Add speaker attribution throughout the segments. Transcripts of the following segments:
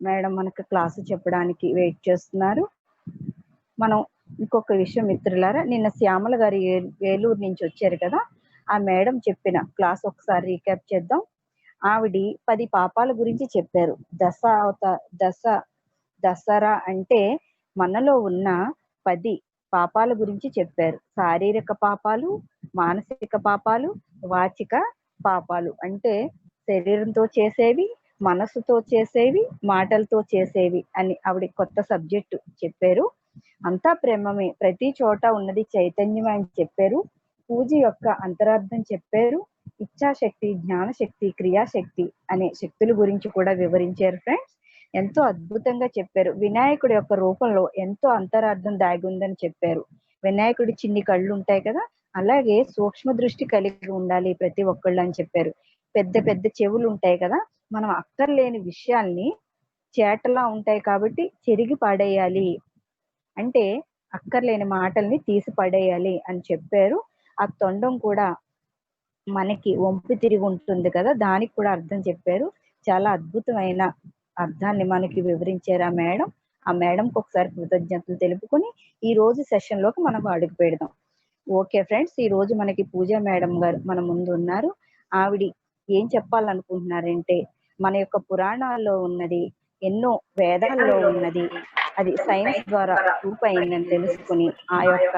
Speaker 1: Madam మనకు class చెప్పడానికి wait చేస్తున్నారు. మనం ఇంకొక విషయం మిత్రులారా, నిన్న శ్యామల గారు ఏలూరు నుంచి వచ్చారు కదా, ఆ మేడం చెప్పిన క్లాస్ ఒకసారి రీక్యాప్ చేద్దాం. ఆవిడ 10 పాపాల గురించి చెప్పారు. దసరా అంటే మనలో ఉన్న 10 పాపాల గురించి చెప్పారు. శారీరక పాపాలు, మానసిక పాపాలు, వాచిక పాపాలు అంటే శరీరంతో చేసేవి, మనసుతో చేసేవి, మాటలతో చేసేవి అని ఆవిడ కొత్త సబ్జెక్టు చెప్పారు. అంతా ప్రేమమే, ప్రతి చోట ఉన్నది చైతన్యమే అని చెప్పారు. పూజ యొక్క అంతరార్థం చెప్పారు. ఇచ్ఛాశక్తి, జ్ఞానశక్తి, క్రియాశక్తి అనే శక్తుల గురించి కూడా వివరించారు ఫ్రెండ్స్. ఎంతో అద్భుతంగా చెప్పారు. వినాయకుడి యొక్క రూపంలో ఎంతో అంతరార్థం దాగి ఉందని చెప్పారు. వినాయకుడి చిన్ని కళ్ళు ఉంటాయి కదా, అలాగే సూక్ష్మ దృష్టి కలిగి ఉండాలి ప్రతి ఒక్కళ్ళు అని చెప్పారు. పెద్ద పెద్ద చెవులు ఉంటాయి కదా, మనం అక్కర్లేని విషయాల్ని చేటలా ఉంటాయి కాబట్టి చెరిగి పడేయాలి, అంటే అక్కర్లేని మాటల్ని తీసి పడేయాలి అని చెప్పారు. ఆ తొండం కూడా మనకి వంపు తిరిగి ఉంటుంది కదా, దానికి కూడా అర్థం చెప్పారు. చాలా అద్భుతమైన అర్థాన్ని మనకి వివరించారు ఆ మేడం. ఆ మేడంకి ఒకసారి కృతజ్ఞతలు తెలుపుకొని ఈ రోజు సెషన్ లోకి మనం అడుగు పెడదాం. ఓకే ఫ్రెండ్స్, ఈ రోజు మనకి పూజా మేడం గారు మన ముందు ఉన్నారు. ఆవిడ ఏం చెప్పాలనుకుంటున్నారంటే, మన యొక్క పురాణాల్లో ఉన్నది, ఎన్నో వేదాల్లో ఉన్నది, అది సైన్స్ ద్వారా ప్రూఫ్ అయిందని తెలుసుకుని ఆ యొక్క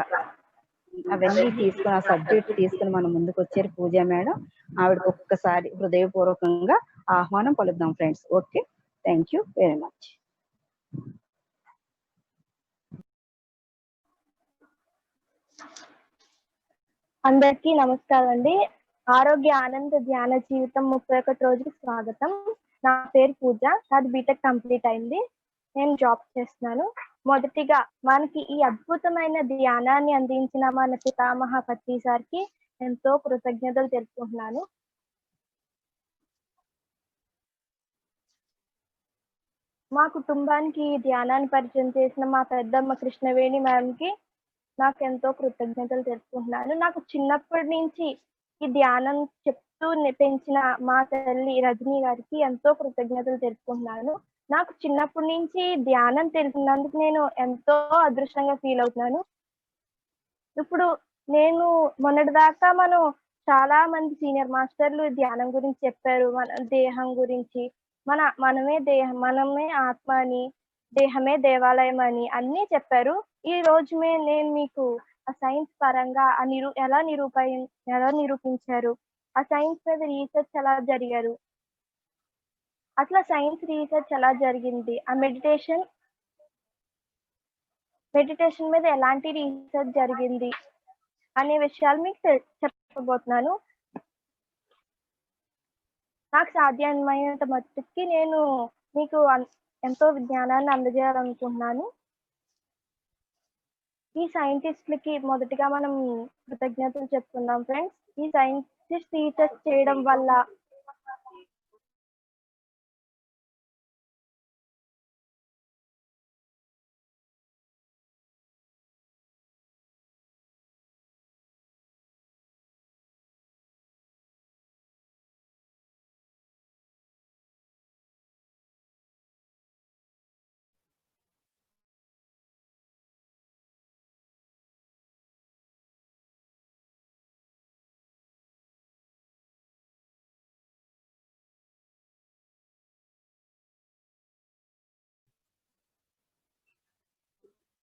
Speaker 1: అవన్నీ తీసుకుని, ఆ సబ్జెక్ట్ తీసుకుని మన ముందుకు వచ్చారు పూజా మేడం. ఆవిడకి ఒక్కసారి హృదయపూర్వకంగా ఆహ్వానం పలుకుదాం friends. Okay, thank you very much.
Speaker 2: అందరికీ నమస్కారం అండి. ఆరోగ్య ఆనంద ధ్యాన జీవితం 31 రోజుకి స్వాగతం. నా పేరు పూజ, నాది బీటెక్ కంప్లీట్ అయింది. నేను జాబ్ చేస్తున్నాను. మొదటిగా మనకి ఈ అద్భుతమైన ధ్యానాన్ని అందించిన మన పితామహ పత్రి సార్కి ఎంతో కృతజ్ఞతలు తెలుపుకుంటున్నాను. మా కుటుంబానికి ఈ ధ్యానాన్ని పరిచయం చేసిన మా పెద్దమ్మ కృష్ణవేణి మ్యామ్కి నాకు ఎంతో కృతజ్ఞతలు తెలుపుకుంటున్నాను. నాకు చిన్నప్పటి నుంచి ఈ ధ్యానం చెప్తూ పెంచిన మా తల్లి రజనీ గారికి ఎంతో కృతజ్ఞతలు తెలుపుకుంటున్నాను. నాకు చిన్నప్పటి నుంచి ధ్యానం తెలిసినందుకు నేను ఎంతో అదృష్టంగా ఫీల్ అవుతున్నాను. ఇప్పుడు నేను మొన్నటిదాకా మనం చాలా మంది సీనియర్ మాస్టర్లు ధ్యానం గురించి చెప్పారు. మన దేహం గురించి, మనమే ఆత్మ అని, దేహమే దేవాలయం అని అన్నీ చెప్పారు. ఈ రోజు నేను మీకు ఆ సైన్స్ పరంగా ఎలా నిరూపించారు, ఆ సైన్స్ మీద రీసెర్చ్ ఎలా జరిగారు, అట్లా సైన్స్ రీసెర్చ్ ఎలా జరిగింది, ఆ మెడిటేషన్ మీద ఎలాంటి రీసెర్చ్ జరిగింది అనే విషయాలు మీకు చెప్పబోతున్నాను. నాకు సాధ్యమైనంత మట్టుకి నేను మీకు ఎంతో విజ్ఞానాన్ని అందజేయాలనుకుంటున్నాను. ఈ సైంటిస్టులకి మొదటిగా మనం కృతజ్ఞతలు చెప్పుకుందాం ఫ్రెండ్స్. ఈ సైంటిస్ట్ రీసెర్చ్ చేయడం వల్ల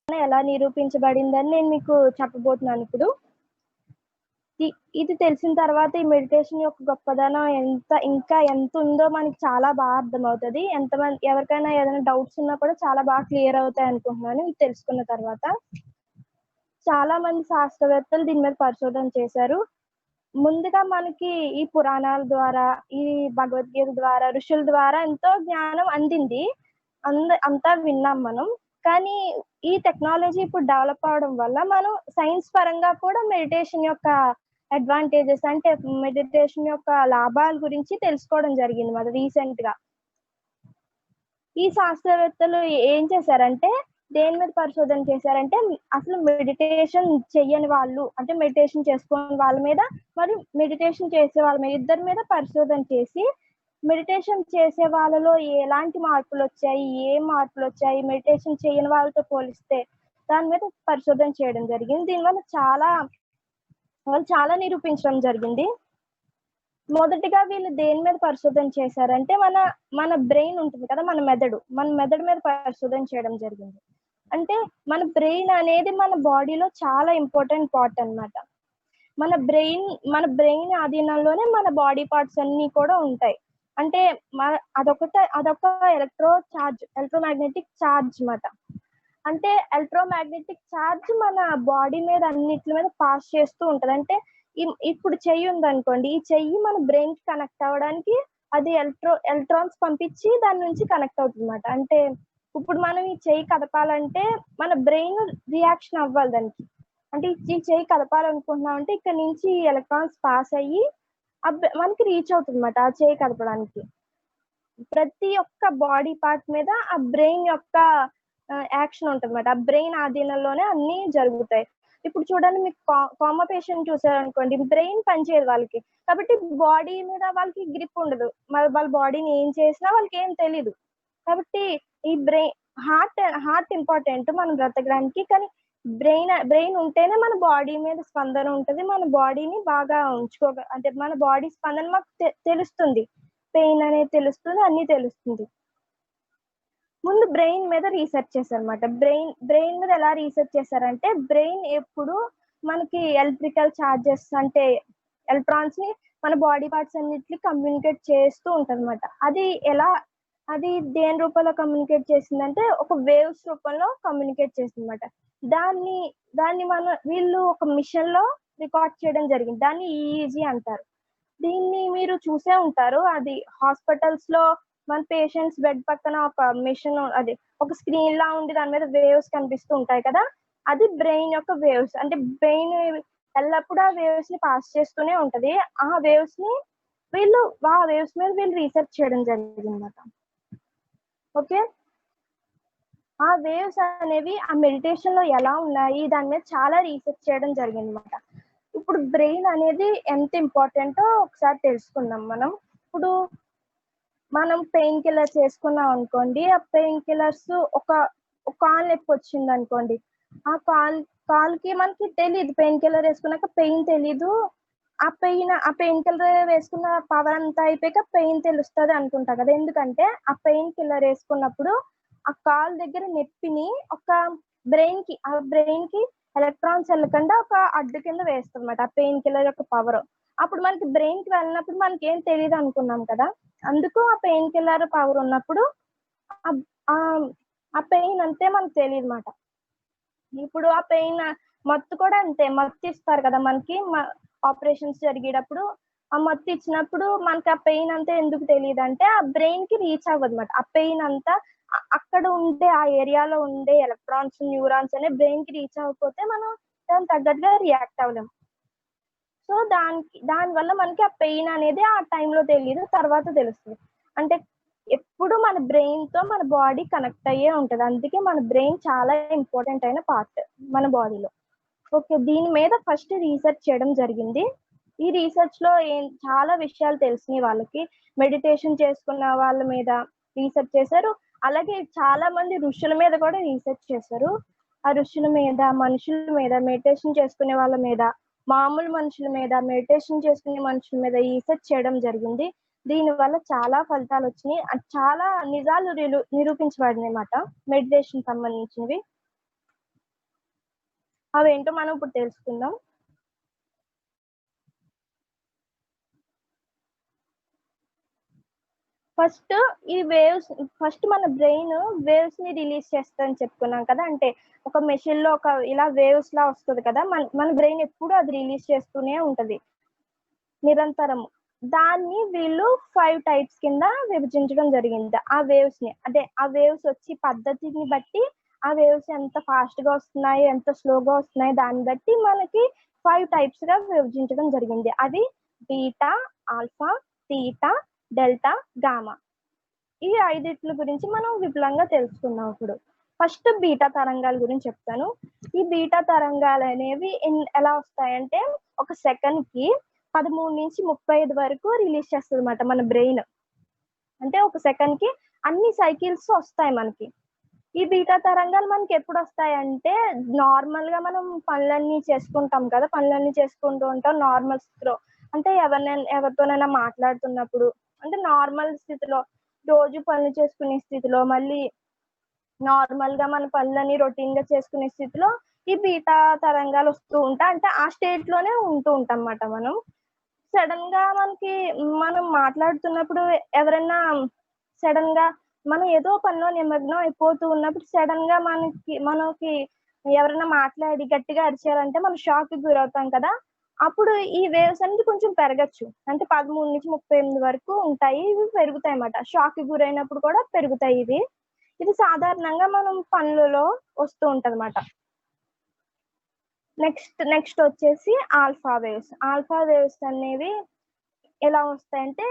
Speaker 2: ఎలా నిరూపించబడిందని నేను మీకు చెప్పబోతున్నాను ఇప్పుడు. ఇది తెలిసిన తర్వాత ఈ మెడిటేషన్ యొక్క గొప్పదనం ఇంకా ఎంత ఉందో మనకి చాలా బాగా అర్థమవుతుంది. ఎవరికైనా ఏదైనా డౌట్స్ ఉన్నా కూడా చాలా బాగా క్లియర్ అవుతాయి అనుకుంటున్నాను ఇది తెలుసుకున్న తర్వాత. చాలా మంది శాస్త్రవేత్తలు దీని మీద పరిశోధన చేశారు. ముందుగా మనకి ఈ పురాణాల ద్వారా, ఈ భగవద్గీత ద్వారా, ఋషుల ద్వారా ఎంతో జ్ఞానం అందింది, అంతా విన్నాం మనం. కానీ ఈ టెక్నాలజీ ఇప్పుడు డెవలప్ అవడం వల్ల మనం సైన్స్ పరంగా కూడా మెడిటేషన్ యొక్క అడ్వాంటేజెస్, అంటే మెడిటేషన్ యొక్క లాభాల గురించి తెలుసుకోవడం జరిగింది మరి రీసెంట్ గా. ఈ శాస్త్రవేత్తలు ఏం చేశారంటే, దేని మీద పరిశోధన చేశారంటే, అసలు మెడిటేషన్ చెయ్యని వాళ్ళు, అంటే మెడిటేషన్ చేసుకునే వాళ్ళ మీద మరి మెడిటేషన్ చేసే వాళ్ళ మీద, ఇద్దరి మీద పరిశోధన చేసి మెడిటేషన్ చేసే వాళ్ళలో ఎలాంటి మార్పులు వచ్చాయి, ఏ మార్పులు వచ్చాయి, మెడిటేషన్ చేయని వాళ్ళతో పోలిస్తే దాని మీద పరిశోధన చేయడం జరిగింది. దీనివల్ల వాళ్ళు చాలా నిరూపించడం జరిగింది. మొదటిగా వీళ్ళు దేని మీద పరిశోధన చేశారంటే మన బ్రెయిన్ ఉంటుంది కదా, మన మెదడు మీద పరిశోధన చేయడం జరిగింది. అంటే మన బ్రెయిన్ అనేది మన బాడీలో చాలా ఇంపార్టెంట్ పార్ట్ అన్నమాట. మన బ్రెయిన్ ఆధీనంలోనే మన బాడీ పార్ట్స్ అన్ని కూడా ఉంటాయి. అంటే అదొక ఎలక్ట్రోమాగ్నెటిక్ ఛార్జ్ మాట. అంటే ఎలక్ట్రోమాగ్నెటిక్ ఛార్జ్ మన బాడీ మీద అన్నిటి మీద పాస్ చేస్తూ ఉంటది. అంటే ఇప్పుడు చెయ్యి ఉందనుకోండి, ఈ చెయ్యి మన బ్రెయిన్ కి కనెక్ట్ అవ్వడానికి అది ఎలక్ట్రాన్స్ పంపించి దాని నుంచి కనెక్ట్ అవుతుంది అన్నమాట. అంటే ఇప్పుడు మనం ఈ చెయ్యి కదపాలంటే మన బ్రెయిన్ రియాక్షన్ అవ్వాలి దానికి. అంటే ఈ చెయ్యి కదపాలనుకుంటున్నాం అంటే ఇక్కడ నుంచి ఎలక్ట్రాన్స్ పాస్ అయ్యి మనకి రీచ్ అవుతుంది అన్నమాట ఆ చెయ్యి కదపడానికి. ప్రతి ఒక్క బాడీ పార్ట్ మీద ఆ బ్రెయిన్ యొక్క యాక్షన్ ఉంటుంది అన్నమాట. ఆ బ్రెయిన్ ఆధీనంలోనే అన్ని జరుగుతాయి. ఇప్పుడు చూడండి, మీకు కామా పేషెంట్ చూసారనుకోండి, బ్రెయిన్ పనిచేయదు వాళ్ళకి, కాబట్టి బాడీ మీద వాళ్ళకి గ్రిప్ ఉండదు. మరి వాళ్ళ బాడీని ఏం చేసినా వాళ్ళకి ఏం తెలీదు. కాబట్టి ఈ హార్ట్ ఇంపార్టెంట్ మనం బ్రతకడానికి. కానీ బ్రెయిన్ ఉంటేనే మన బాడీ మీద స్పందన ఉంటది. మన బాడీని బాగా అంటే మన బాడీ స్పందన మాకు తెలుస్తుంది. పెయిన్ అనేది తెలుస్తుంది, అన్ని తెలుస్తుంది. ముందు బ్రెయిన్ మీద రీసెర్చ్ చేశారన్నమాట. బ్రెయిన్ మీద ఎలా రీసెర్చ్ చేశారంటే, బ్రెయిన్ ఎప్పుడు మనకి ఎలక్ట్రికల్ చార్జెస్ అంటే ఎలక్ట్రాన్స్ ని మన బాడీ పార్ట్స్ అన్నిటిని కమ్యూనికేట్ చేస్తూ ఉంటదన్నమాట. అది దేని రూపంలో కమ్యూనికేట్ చేసిందంటే ఒక వేవ్స్ రూపంలో కమ్యూనికేట్ చేసిందన్నమాట. దాన్ని వీళ్ళు ఒక మిషన్ లో రికార్డ్ చేయడం జరిగింది. దాన్ని ఈఈజీ అంటారు. దీన్ని మీరు చూసే ఉంటారు. అది హాస్పిటల్స్ లో మన పేషెంట్స్ బెడ్ పక్కన ఒక మిషన్, అది ఒక స్క్రీన్ లా ఉండి దాని మీద వేవ్స్ కనిపిస్తూ ఉంటాయి కదా, అది బ్రెయిన్ యొక్క వేవ్స్. అంటే బ్రెయిన్ ఎల్లప్పుడూ ఆ వేవ్స్ ని పాస్ చేస్తూనే ఉంటది. ఆ వేవ్స్ మీద వీళ్ళు రీసెర్చ్ చేయడం జరిగింది అన్నమాట. ఓకే, ఆ వేవ్స్ అనేవి ఆ మెడిటేషన్ లో ఎలా ఉన్నాయి దాని మీద చాలా రీసెర్చ్ చేయడం జరిగింది అన్నమాట. ఇప్పుడు బ్రెయిన్ అనేది ఎంత ఇంపార్టెంటో ఒకసారి తెలుసుకుందాం మనం. ఇప్పుడు మనం పెయిన్ కిల్లర్స్ వేసుకున్నాం అనుకోండి, ఆ పెయిన్ కిల్లర్స్ ఒక కాలు నొప్పి వచ్చింది అనుకోండి, ఆ కాలుకి మనకి తెలియదు, పెయిన్ కిల్లర్ వేసుకున్నాక పెయిన్ తెలీదు. ఆ పెయిన్ కిల్లర్ వేసుకున్న పవర్ అంతా అయిపోయాక పెయిన్ తెలుస్తుంది అనుకుంటా కదా. ఎందుకంటే ఆ పెయిన్ కిల్లర్ వేసుకున్నప్పుడు ఆ కాలు దగ్గర నొప్పిని ఒక బ్రెయిన్ కి ఎలక్ట్రాన్స్ వెళ్ళకుండా ఒక అడ్డు కింద వేస్తుంది అన్నమాట ఆ పెయిన్ కిల్లర్ యొక్క పవర్. అప్పుడు మనకి బ్రెయిన్ కి వెళ్ళినప్పుడు మనకి ఏం తెలియదు అనుకున్నాం కదా. అందుకు ఆ పెయిన్ కిల్లర్ పవర్ ఉన్నప్పుడు ఆ పెయిన్ అంతే మనకు తెలియదు అన్నమాట. ఇప్పుడు ఆ పెయిన్ మత్తు కూడా అంతే, మత్తు ఇస్తారు కదా మనకి ఆపరేషన్స్ జరిగేటప్పుడు. ఆ మత్తు ఇచ్చినప్పుడు మనకి ఆ పెయిన్ అంతా ఎందుకు తెలియదు అంటే ఆ బ్రెయిన్ కి రీచ్ అవ్వదు అన్నమాట. ఆ పెయిన్ అంతా అక్కడ ఉండే ఆ ఏరియాలో ఉండే ఎలక్ట్రాన్స్, న్యూరాన్స్ అనే బ్రెయిన్ కి రీచ్ అవ్వకపోతే మనం దానికి తగ్గట్టుగా రియాక్ట్ అవ్వలేము. సో దానివల్ల మనకి ఆ పెయిన్ అనేది ఆ టైంలో తెలియదు, తర్వాత తెలుస్తుంది. అంటే ఎప్పుడు మన బ్రెయిన్ తో మన బాడీ కనెక్ట్ అయ్యే ఉంటది. అందుకే మన బ్రెయిన్ చాలా ఇంపార్టెంట్ అయిన పార్ట్ మన బాడీలో. ఓకే, దీని మీద ఫస్ట్ రీసెర్చ్ చేయడం జరిగింది. ఈ రీసెర్చ్ లో చాలా విషయాలు తెలిసినాయి వాళ్ళకి. మెడిటేషన్ చేసుకున్న వాళ్ళ మీద రీసెర్చ్ చేశారు. అలాగే చాలా మంది ఋషుల మీద కూడా రీసెర్చ్ చేశారు. ఆ ఋషుల మీద, మనుషుల మీద, మెడిటేషన్ చేసుకునే వాళ్ళ మీద, మామూలు మనుషుల మీద, మెడిటేషన్ చేసుకునే మనుషుల మీద రీసెర్చ్ చేయడం జరిగింది. దీని వల్ల చాలా ఫలితాలు వచ్చినాయి. చాలా నిజాలు నిరూపించబడినాయి అన్నమాట మెడిటేషన్ సంబంధించినవి. అవేంటో మనం ఇప్పుడు తెలుసుకుందాం. ఫస్ట్ మన బ్రెయిన్ వేవ్స్ ని రిలీజ్ చేస్తుందని చెప్పుకున్నాం కదా. అంటే ఒక మెషిన్ లో ఇలా వేవ్స్ లా వస్తుంది కదా, మన బ్రెయిన్ ఎప్పుడు అది రిలీజ్ చేస్తూనే ఉంటది నిరంతరం. దాన్ని వీళ్ళు 5 టైప్స్ కింద విభజించడం జరిగింది. ఆ వేవ్స్ ని, అంటే ఆ వేవ్స్ వచ్చి పద్ధతిని బట్టి, ఆ వేవ్స్ ఎంత ఫాస్ట్ గా వస్తున్నాయి, ఎంత స్లోగా వస్తున్నాయి, దాన్ని బట్టి మనకి 5 టైప్స్ గా విభజించడం జరిగింది. అవి beta, alpha, theta, delta, gamma. ఈ 5 గురించి మనం విపులంగా తెలుసుకుందాం. ఇప్పుడు ఫస్ట్ బీటా తరంగాల గురించి చెప్తాను. ఈ బీటా తరంగాలు అనేవి ఎలా వస్తాయంటే ఒక సెకండ్ కి 13 నుంచి 35 వరకు రిలీజ్ చేస్తుంది అన్నమాట మన బ్రెయిన్. అంటే ఒక సెకండ్ కి అన్ని సైకిల్స్ వస్తాయి మనకి. ఈ బీటా తరంగాలు మనకి ఎప్పుడు వస్తాయంటే నార్మల్ గా మనం పనులన్నీ చేసుకుంటాం కదా, పనులన్నీ చేసుకుంటూ ఉంటాం నార్మల్ స్థితిలో. అంటే ఎవరితోనైనా మాట్లాడుతున్నప్పుడు, అంటే నార్మల్ స్థితిలో రోజు పనులు చేసుకునే స్థితిలో, మళ్ళీ నార్మల్ గా మన పనులని రొటీన్ గా చేసుకునే స్థితిలో ఈ బీటా తరంగాలు వస్తూ ఉంటాయి. అంటే ఆ స్టేట్ లోనే ఉంటూ ఉంటాం అన్నమాట మనం. సడన్ గా మనం మాట్లాడుతున్నప్పుడు ఎవరైనా సడన్ గా మనం ఏదో పనిలో నిమగ్నం అయిపోతూ ఉన్నప్పుడు సడన్ గా మనకి ఎవరైనా మాట్లాడి గట్టిగా అరిచారంటే మనం షాక్ కి గురవుతాం కదా. అప్పుడు ఈ వేవ్స్ అనేది కొంచెం పెరగచ్చు. అంటే 13 నుంచి 38 వరకు ఉంటాయి. ఇవి పెరుగుతాయి అన్నమాట. షాక్ కి గురైనప్పుడు కూడా పెరుగుతాయి ఇవి. ఇది సాధారణంగా మనం పనులలో వస్తూ ఉంటదన్నమాట. నెక్స్ట్ వచ్చేసి ఆల్ఫా వేవ్స్. ఆల్ఫా వేవ్స్ అనేవి ఎలా వస్తాయంటే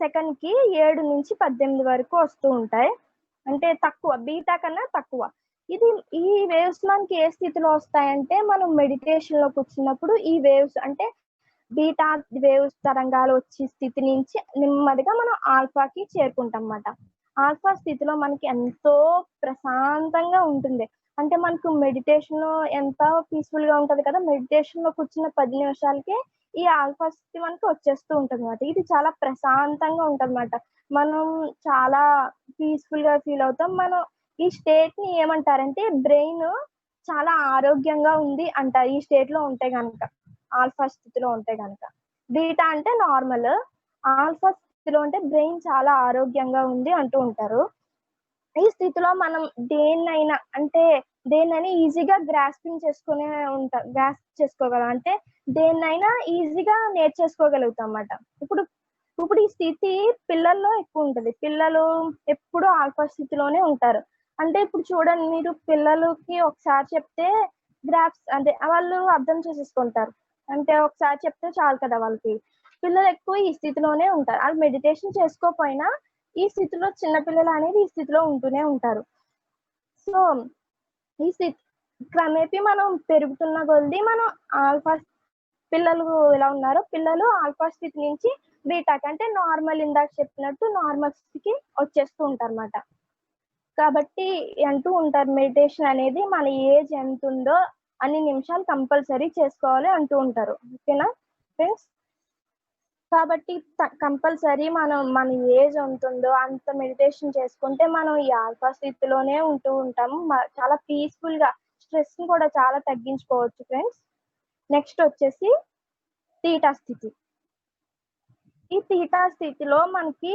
Speaker 2: సెకండ్ కి 7 నుంచి 18 వరకు వస్తూ ఉంటాయి. అంటే తక్కువ, బీటా కన్నా తక్కువ. ఈ వేవ్స్ మనకి ఏ స్థితిలో వస్తాయంటే మనం మెడిటేషన్ లో కూర్చున్నప్పుడు ఈ వేవ్స్ అంటే బీటా వేవ్స్ తరంగాలు వచ్చే స్థితి నుంచి నెమ్మదిగా మనం ఆల్ఫాకి చేరుకుంటాం అన్నమాట. ఆల్ఫా స్థితిలో మనకి ఎంతో ప్రశాంతంగా ఉంటుంది. అంటే మనకు మెడిటేషన్ లో ఎంత పీస్ఫుల్ గా ఉంటది కదా, మెడిటేషన్ లో కూర్చున్న 10 నిమిషాలకే ఈ ఆల్ఫా స్థితి మనకి వచ్చేస్తూ ఉంటుంది అన్నమాట. ఇది చాలా ప్రశాంతంగా ఉంటది అన్నమాట. మనం చాలా పీస్ఫుల్ గా ఫీల్ అవుతాం. మనం ఈ స్టేట్ ని ఏమంటారంటే బ్రెయిన్ చాలా ఆరోగ్యంగా ఉంది అంటారు ఈ స్టేట్ లో ఉంటే గనక, ఆల్ఫా స్థితిలో ఉంటే గనక. బీటా అంటే నార్మల్, ఆల్ఫా స్థితిలో ఉంటే బ్రెయిన్ చాలా ఆరోగ్యంగా ఉంది అంటూ ఉంటారు. ఈ స్థితిలో మనం దేన్నైనా ఈజీగా గ్రాస్పింగ్ చేసుకోగలం. అంటే దేన్నైనా ఈజీగా నేర్చేసుకోగలుగుతాం అన్నమాట. ఇప్పుడు ఈ స్థితి పిల్లల్లో ఎక్కువ ఉంటది. పిల్లలు ఎప్పుడు ఆల్ఫా స్థితిలోనే ఉంటారు. అంటే ఇప్పుడు చూడండి, మీరు పిల్లలకి ఒకసారి చెప్తే అంటే వాళ్ళు అర్థం చేసేసుకుంటారు. అంటే ఒకసారి చెప్తే చాలు కదా వాళ్ళకి. పిల్లలు ఎక్కువ ఈ స్థితిలోనే ఉంటారు. వాళ్ళు మెడిటేషన్ చేసుకోకపోయినా ఈ స్థితిలో చిన్నపిల్లలు అనేది ఈ స్థితిలో ఉంటూనే ఉంటారు. సో ఈ స్థితి క్రమేపీ మనం పెరుగుతున్న కొద్దీ మనం ఆల్ఫా పిల్లలు ఎలా ఉన్నారో పిల్లలు ఆల్ఫా స్థితి నుంచి బీటాకి అంటే నార్మల్, ఇందాక చెప్పినట్టు నార్మల్ స్థితికి వచ్చేస్తూ ఉంటారు అన్నమాట. కాబట్టి అంటూ ఉంటారు మెడిటేషన్ అనేది మన ఏజ్ ఎంత ఉందో అన్ని నిమిషాలు కంపల్సరీ చేసుకోవాలి అంటూ ఉంటారు. ఓకేనా ఫ్రెండ్స్? కాబట్టి కంపల్సరీ మన ఏజ్ ఎంత ఉందో అంత మెడిటేషన్ చేసుకుంటే మనం ఈ ఆల్ఫా స్థితిలోనే ఉంటూ ఉంటాము. చాలా పీస్ఫుల్ గా స్ట్రెస్ ని కూడా చాలా తగ్గించుకోవచ్చు ఫ్రెండ్స్. నెక్స్ట్ వచ్చేసి తీటా స్థితి. ఈ తీటా స్థితిలో మనకి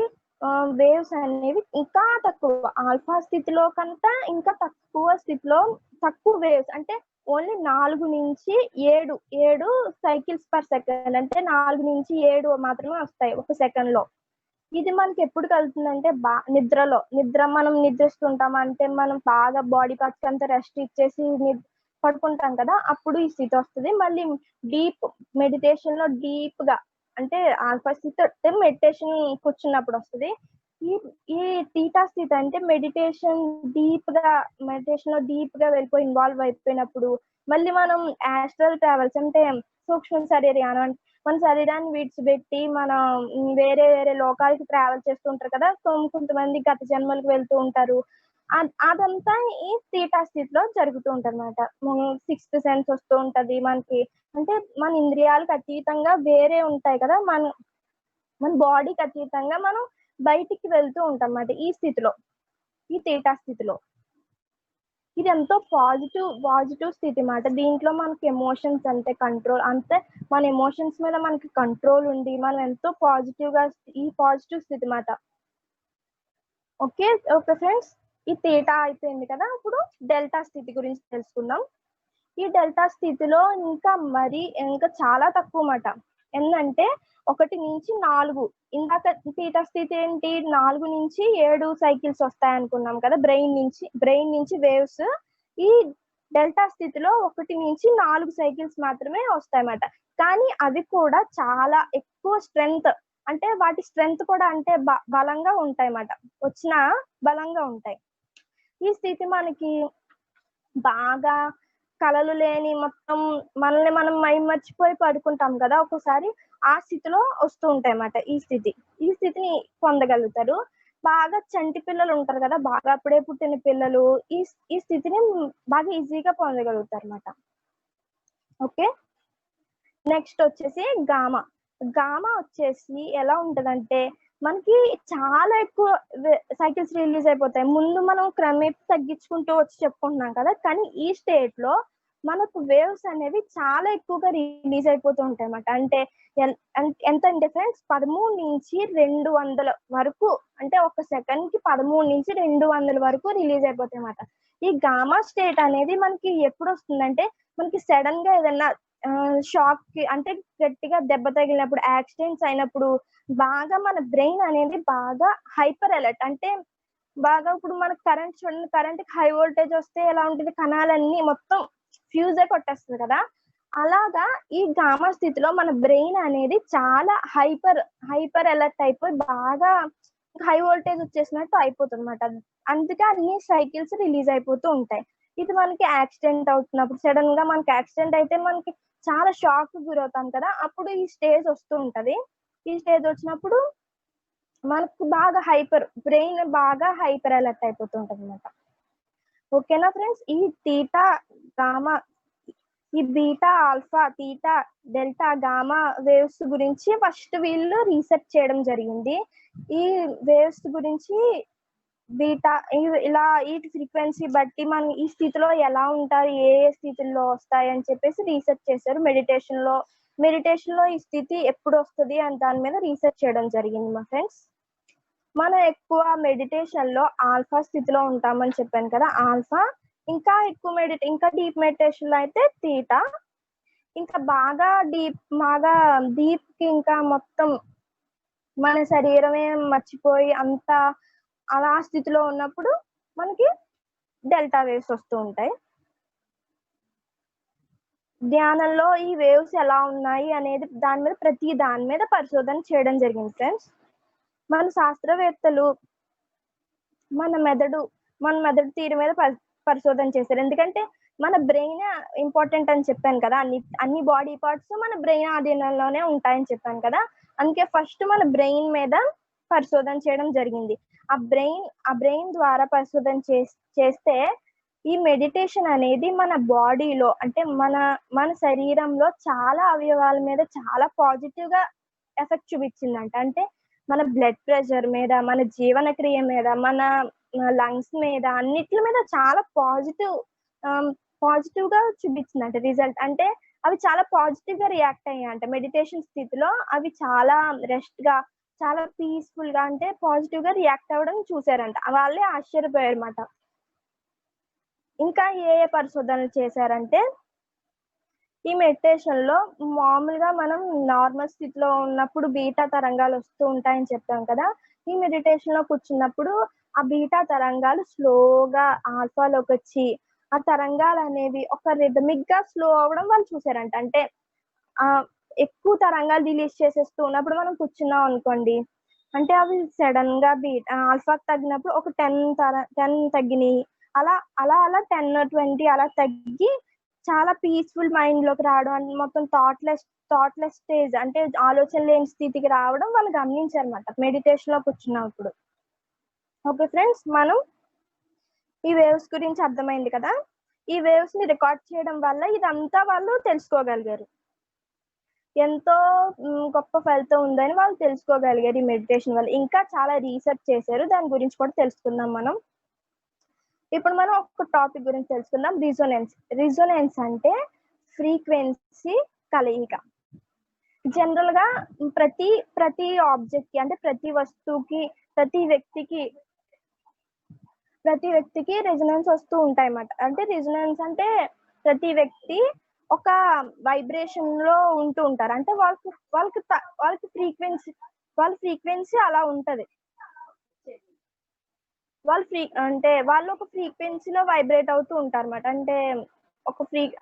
Speaker 2: వేవ్స్ అనేవి ఇంకా తక్కువ, ఆల్ఫా స్థితిలో కంటే ఇంకా తక్కువ వేవ్స్. అంటే ఓన్లీ 4 నుంచి 7 సైకిల్స్ పర్ సెకండ్, అంటే 4 నుంచి 7 మాత్రమే వస్తాయి ఒక సెకండ్ లో. ఇది మనకి ఎప్పుడు కలుగుతుందంటే మనం నిద్రిస్తుంటాం. అంటే మనం బాగా బాడీ పార్ట్స్ అంతా రెస్ట్ ఇచ్చేసి పడుకుంటాం కదా, అప్పుడు ఈ స్థితి వస్తుంది. మళ్ళీ డీప్ మెడిటేషన్ లో డీప్ గా, అంటే ఆల్ఫా స్థితి మెడిటేషన్ కూర్చున్నప్పుడు వస్తుంది. ఈ తీటా స్థితి అంటే మెడిటేషన్ లో డీప్ గా వెళ్ళిపోయి ఇన్వాల్వ్ అయిపోయినప్పుడు మళ్ళీ మనం యాస్ట్రల్ ట్రావెల్స్ అంటే సూక్ష్మ శరీరం, మన శరీరాన్ని విడిచిపెట్టి మనం వేరే వేరే లోకాలకి ట్రావెల్ చేస్తూ ఉంటారు కదా. కొంతమంది గత జన్మలకు వెళ్తూ ఉంటారు. అదంతా ఈ తీటా స్థితిలో జరుగుతూ ఉంటది అనమాట. 6th సెన్స్ వస్తూ ఉంటది మనకి. అంటే మన ఇంద్రియాలకు అతీతంగా వేరే ఉంటాయి కదా, మన బాడీకి అతీతంగా మనం బయటికి వెళ్తూ ఉంటాం అన్నమాట ఈ స్థితిలో, ఈ తీటా స్థితిలో. ఇది ఎంతో పాజిటివ్ స్థితి మాట. దీంట్లో మనకి ఎమోషన్స్ అంటే మన ఎమోషన్స్ మీద మనకి కంట్రోల్ ఉండి మనం ఎంతో ఈ పాజిటివ్ స్థితి మాట. ఓకే ఫ్రెండ్స్, ఈ తీటా అయిపోయింది కదా. ఇప్పుడు డెల్టా స్థితి గురించి తెలుసుకుందాం. ఈ డెల్టా స్థితిలో ఇంకా చాలా తక్కువ మాట. ఏంటంటే 1 నుంచి 4, ఇందాక తీటా స్థితి ఏంటి, 4 నుంచి 7 సైకిల్స్ వస్తాయి అనుకున్నాం కదా బ్రెయిన్ నుంచి వేవ్స్. ఈ డెల్టా స్థితిలో 1 నుంచి 4 సైకిల్స్ మాత్రమే వస్తాయన్నమాట. కానీ అవి కూడా చాలా ఎక్కువ స్ట్రెంగ్త్, అంటే వాటి స్ట్రెంగ్త్ కూడా అంటే బలంగా ఉంటాయి అన్నమాట. బలంగా ఉంటాయి. ఈ స్థితి మనకి బాగా కలలు లేని మొత్తం మనల్ని మనం మైమర్చిపోయి పడుకుంటాం కదా ఒక్కోసారి, ఆ స్థితిలో వస్తూ ఉంటాయి అన్నమాట. ఈ స్థితిని పొందగలుగుతారు. బాగా చంటి పిల్లలు ఉంటారు కదా, బాగా అప్పుడే పుట్టిన పిల్లలు ఈ ఈ స్థితిని బాగా ఈజీగా పొందగలుగుతారు అనమాట. ఓకే, నెక్స్ట్ వచ్చేసి గామా. గామా వచ్చేసి ఎలా ఉంటదంటే మనకి చాలా ఎక్కువ సైకిల్స్ రిలీజ్ అయిపోతాయి. ముందు మనం క్రమేపీ తగ్గించుకుంటూ వచ్చి చెప్పుకుంటున్నాం కదా, కానీ ఈ స్టేట్ లో మనకు వేవ్స్ అనేవి చాలా ఎక్కువగా రిలీజ్ అయిపోతూ ఉంటాయి అన్నమాట. అంటే ఎంత అంటే ఫ్రెండ్స్ 13 నుంచి 200 వరకు, అంటే ఒక సెకండ్ కి 13 నుంచి 200 వరకు రిలీజ్ అయిపోతాయి అన్నమాట. ఈ గామా స్టేట్ అనేది మనకి ఎప్పుడు వస్తుందంటే మనకి సడన్ గా ఏదైనా షాక్ కి, అంటే గట్టిగా దెబ్బ తగిలినప్పుడు, యాక్సిడెంట్స్ అయినప్పుడు బాగా మన బ్రెయిన్ అనేది బాగా హైపర్ అలర్ట్, అంటే బాగా ఇప్పుడు మనకు కరెంట్ చూడండి, కరెంట్ కి హై వోల్టేజ్ వస్తే ఎలా ఉంటుంది, కణాలన్నీ మొత్తం ఫ్యూజ్ అయి కొట్టేస్తుంది కదా, అలాగా ఈ గామా స్థితిలో మన బ్రెయిన్ అనేది చాలా హైపర్ అలర్ట్ అయిపోయి బాగా హై వోల్టేజ్ వచ్చేసినట్టు అయిపోతుంది అనమాట. అందుకే అన్ని సైకిల్స్ రిలీజ్ అయిపోతూ ఉంటాయి. ఇది మనకి యాక్సిడెంట్ అవుతున్నప్పుడు, సడన్ గా మనకి యాక్సిడెంట్ అయితే మనకి చాలా షాక్ గురవుతాం కదా, అప్పుడు ఈ స్టేజ్ వస్తూ ఉంటది. ఈ స్టేజ్ వచ్చినప్పుడు మనకు బాగా బ్రెయిన్ బాగా హైపర్ అలర్ట్ అయిపోతూ ఉంటది అనమాట. ఓకేనా ఫ్రెండ్స్, ఈ తీటా గామా, ఈ beta alpha theta delta gamma waves గురించి ఫస్ట్ వీళ్ళు రీసెర్చ్ చేయడం జరిగింది. ఈ వేవ్స్ గురించి బీటా ఇలా ఈ ఫ్రీక్వెన్సీ బట్టి మనం ఈ స్థితిలో ఎలా ఉంటారు, ఏ ఏ స్థితిలో వస్తాయి అని చెప్పేసి రీసెర్చ్ చేశారు. మెడిటేషన్ లో ఈ స్థితి ఎప్పుడు వస్తుంది అని దాని మీద రీసెర్చ్ చేయడం జరిగింది మా ఫ్రెండ్స్. మనం ఎక్కువ మెడిటేషన్ లో ఆల్ఫా స్థితిలో ఉంటామని చెప్పాను కదా, ఆల్ఫా. ఇంకా ఎక్కువ ఇంకా డీప్ మెడిటేషన్ లో అయితే తీటా. ఇంకా బాగా డీప్ కి ఇంకా మొత్తం మన శరీరమే మర్చిపోయి అంత అలా స్థితిలో ఉన్నప్పుడు మనకి డెల్టా వేవ్స్ వస్తూ ఉంటాయి. ధ్యానంలో ఈ వేవ్స్ ఎలా ఉన్నాయి అనేది ప్రతి దాని మీద పరిశోధన చేయడం జరిగింది ఫ్రెండ్స్. మన శాస్త్రవేత్తలు మన మెదడు తీరు మీద పరిశోధన చేశారు. ఎందుకంటే మన బ్రెయిన్ ఇంపార్టెంట్ అని చెప్పాను కదా, అన్ని బాడీ పార్ట్స్ మన బ్రెయిన్ ఆధీనంలోనే ఉంటాయని చెప్పాను కదా, అందుకే ఫస్ట్ మన బ్రెయిన్ మీద పరిశోధన చేయడం జరిగింది. ఆ బ్రెయిన్ ద్వారా పరిశోధన చేస్తే ఈ మెడిటేషన్ అనేది మన బాడీలో, అంటే మన శరీరంలో చాలా అవయవాల మీద చాలా పాజిటివ్ గా ఎఫెక్ట్ చూపించిందంట. అంటే మన బ్లడ్ ప్రెషర్ మీద, మన జీవన క్రియ మీద, మన లంగ్స్ మీద, అన్నిటి మీద చాలా పాజిటివ్ గా చూపించిందంట రిజల్ట్. అంటే అవి చాలా పాజిటివ్ గా రియాక్ట్ అయ్యాయంట మెడిటేషన్ స్థితిలో. అవి చాలా రెస్ట్ గా, చాలా పీస్ఫుల్ గా, అంటే పాజిటివ్ గా రియాక్ట్ అవ్వడం చూసారంట. వాళ్ళే ఆశ్చర్యపోయారు అన్నమాట. ఇంకా ఏ పరిశోధనలు చేశారంటే ఈ మెడిటేషన్ లో మామూలుగా మనం నార్మల్ స్థితిలో ఉన్నప్పుడు బీటా తరంగాలు వస్తూ ఉంటాయని చెప్పాం కదా, ఈ మెడిటేషన్ లో కూర్చున్నప్పుడు ఆ బీటా తరంగాలు స్లోగా ఆల్ఫాలోకి వచ్చి ఆ తరంగాలు అనేవి ఒక రిథమిక్ గా స్లో అవ్వడం వాళ్ళు చూసారంట. అంటే ఎక్కువ తరంగాలు రిలీజ్ చేసేస్తూ ఉన్నప్పుడు మనం కూర్చున్నాం అనుకోండి, అంటే అవి సడన్ గా ఆల్ఫాకి తగ్గినప్పుడు ఒక 10 తగ్గినాయి, అలా అలా అలా 10 20 అలా తగ్గి చాలా పీస్ఫుల్ మైండ్ లోకి రావడం, మొత్తం థాట్లెస్ స్టేజ్, అంటే ఆలోచన లేని స్థితికి రావడం వాళ్ళు గమనించారన్నమాట మెడిటేషన్ లో కూర్చున్నప్పుడు. ఓకే ఫ్రెండ్స్, మనం ఈ వేవ్స్ గురించి అర్థమైంది కదా. ఈ వేవ్స్ ని రికార్డ్ చేయడం వల్ల ఇదంతా వాళ్ళు తెలుసుకోగలిగారు. ఎంతో గొప్ప ఫలితం ఉందని వాళ్ళు తెలుసుకోగలిగారు ఈ మెడిటేషన్ వల్ల. ఇంకా చాలా రీసెర్చ్ చేశారు, దాని గురించి కూడా తెలుసుకుందాం మనం. ఇప్పుడు మనం ఒక టాపిక్ గురించి తెలుసుకుందాం, రిజోనెన్స్ అంటే ఫ్రీక్వెన్సీ కలయిక. జనరల్ గా ప్రతి ఆబ్జెక్ట్ కి, అంటే ప్రతి వస్తువుకి, ప్రతి వ్యక్తికి రెజొనెన్స్ వస్తూ ఉంటాయి అన్నమాట. అంటే రెజొనెన్స్ అంటే ప్రతి వ్యక్తి ఒక వైబ్రేషన్ లో ఉంటూ ఉంటారు. అంటే వాళ్ళకి ఫ్రీక్వెన్సీ అలా ఉంటది. వాళ్ళు ఒక ఫ్రీక్వెన్సీలో వైబ్రేట్ అవుతూ ఉంటారు అన్నమాట.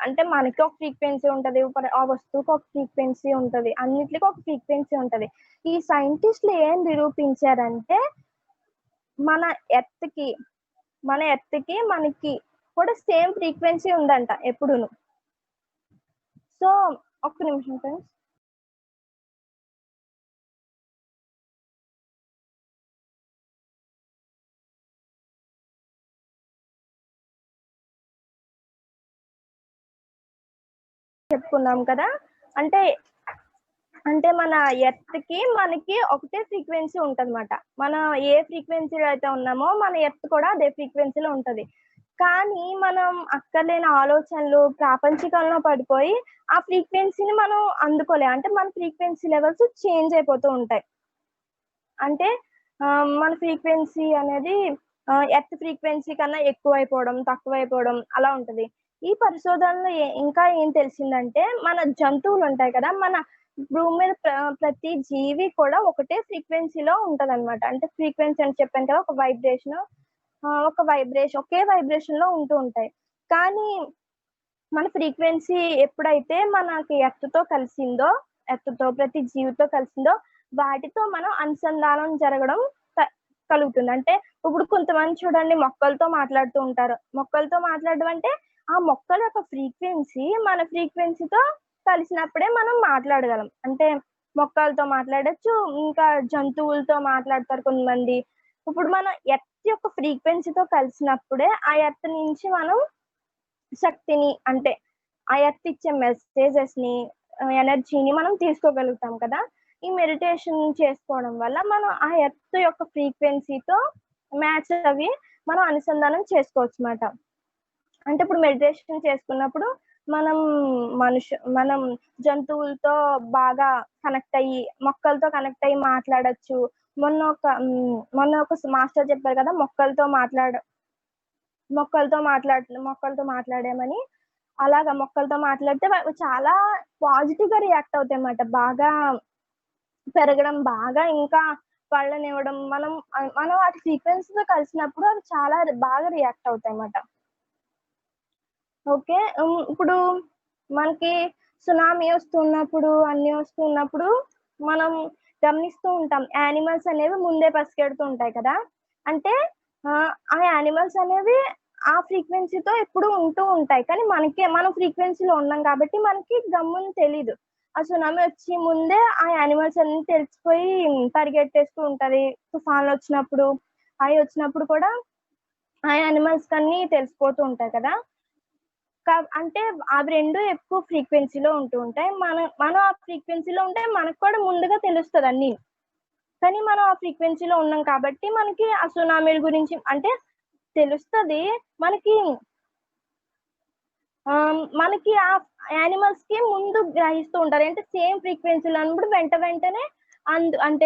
Speaker 2: అంటే మనకి ఒక ఫ్రీక్వెన్సీ ఉంటది, ఆ వస్తువుకి ఒక ఫ్రీక్వెన్సీ ఉంటది, అన్నిటికీ ఒక ఫ్రీక్వెన్సీ ఉంటది. ఈ సైంటిస్టులు ఏం నిరూపించారంటే మన ఎర్త్ కి మనకి కూడా సేమ్ ఫ్రీక్వెన్సీ ఉందంట ఎప్పుడును. సో ఒక్క నిమిషం ఫ్రెండ్స్. చెప్పుకున్నాం కదా. అంటే అంటే మన ఎర్త్ కి మనకి ఒకటే ఫ్రీక్వెన్సీ ఉంటదన్నమాట. మనం ఏ ఫ్రీక్వెన్సీలో అయితే ఉన్నామో మన ఎర్త్ కూడా అదే ఫ్రీక్వెన్సీలో ఉంటది. కానీ మనం అక్కర్లేని ఆలోచనలు ప్రాపంచికంలో పడిపోయి ఆ ఫ్రీక్వెన్సీని మనం అందుకోలేం. అంటే మన ఫ్రీక్వెన్సీ లెవెల్స్ చేంజ్ అయిపోతూ ఉంటాయి. అంటే మన ఫ్రీక్వెన్సీ అనేది ఎర్త్ ఫ్రీక్వెన్సీ కన్నా ఎక్కువైపోవడం, తక్కువైపోవడం అలా ఉంటది. ఈ పరిశోధనలో ఇంకా ఏం తెలిసిందంటే మన జంతువులు ఉంటాయి కదా! మన భూమి మీద ప్రతి జీవి కూడా ఒకటే ఫ్రీక్వెన్సీలో ఉంటదనమాట. అంటే ఫ్రీక్వెన్సీ అని చెప్పాను కదా! ఒకే వైబ్రేషన్‌లో ఉంటూ ఉంటాయి. కానీ మన ఫ్రీక్వెన్సీ ఎప్పుడైతే మనకి ఎర్త్‌తో ప్రతి జీవితో కలిసిందో వాటితో మనం అనుసంధానం జరగడం కలుగుతుంది. అంటే ఇప్పుడు కొంతమంది చూడండి మొక్కలతో మాట్లాడుతూ ఉంటారు. మొక్కలతో మాట్లాడడం అంటే ఆ మొక్కల యొక్క ఫ్రీక్వెన్సీ మన ఫ్రీక్వెన్సీతో కలిసినప్పుడే మనం మాట్లాడగలం. అంటే మొక్కలతో మాట్లాడొచ్చు. ఇంకా జంతువులతో మాట్లాడతారు కొంతమంది. ఇప్పుడు మనం ఎర్త్ యొక్క ఫ్రీక్వెన్సీతో కలిసినప్పుడే ఆ ఎర్త్ నుంచి మనం శక్తిని అంటే ఆ ఎర్త్ ఇచ్చే మెసేజెస్‌ని, ఎనర్జీని మనం తీసుకోగలుగుతాం కదా! ఈ మెడిటేషన్ చేసుకోవడం వల్ల మనం ఆ ఎర్త్ యొక్క ఫ్రీక్వెన్సీతో మ్యాచ్ అవి మనం అనుసంధానం చేసుకోవచ్చుమాట. అంటే ఇప్పుడు మెడిటేషన్ చేసుకున్నప్పుడు మనం మనం జంతువులతో బాగా కనెక్ట్ అయ్యి, మొక్కలతో కనెక్ట్ అయ్యి మాట్లాడొచ్చు. మొన్న ఒక మాస్టర్ చెప్పారు కదా! మొక్కలతో మాట్లాడామని. అలాగా మొక్కలతో మాట్లాడితే చాలా పాజిటివ్‌గా రియాక్ట్ అవుతాయన్నమాట. బాగా పెరగడం, బాగా ఇంకా పళ్ళనివ్వడం. మనం వాటి ఫ్రీక్వెన్సీతో కలిసినప్పుడు అవి చాలా బాగా రియాక్ట్ అవుతాయన్నమాట. ఓకే. ఇప్పుడు మనకి సునామీ వస్తున్నప్పుడు, అన్నీ వస్తున్నప్పుడు మనం గమనిస్తూ ఉంటాం. యానిమల్స్ అనేవి ముందే పసిగడుతూ ఉంటాయి కదా! అంటే ఆ యానిమల్స్ అనేవి ఆ ఫ్రీక్వెన్సీతో ఎప్పుడూ ఉంటూ ఉంటాయి. కానీ మనం ఫ్రీక్వెన్సీలో ఉన్నాం కాబట్టి మనకి గమ్మున తెలీదు. ఆ సునామీ వచ్చి ముందే ఆ యానిమల్స్ అన్నీ తెలిసిపోయి పరిగెట్టేస్తూ ఉంటది. తుఫాన్‌లొచ్చినప్పుడు, అయి వచ్చినప్పుడు కూడా ఆ యానిమల్స్‌కన్నీ తెలిసిపోతూ ఉంటాయి కదా! అంటే అవి 2 ఎక్కువ ఫ్రీక్వెన్సీలో ఉంటూ ఉంటాయి. మనం ఆ ఫ్రీక్వెన్సీలో ఉంటే మనకు కూడా ముందుగా తెలుస్తది అన్నీ. కానీ మనం ఆ ఫ్రీక్వెన్సీలో ఉన్నాం కాబట్టి మనకి ఆ సునామీల గురించి అంటే తెలుస్తది. మనకి ఆ యానిమల్స్‌కి ముందు గ్రహిస్తూ ఉంటారు. అంటే సేమ్ ఫ్రీక్వెన్సీలో అన్నప్పుడు వెంటనే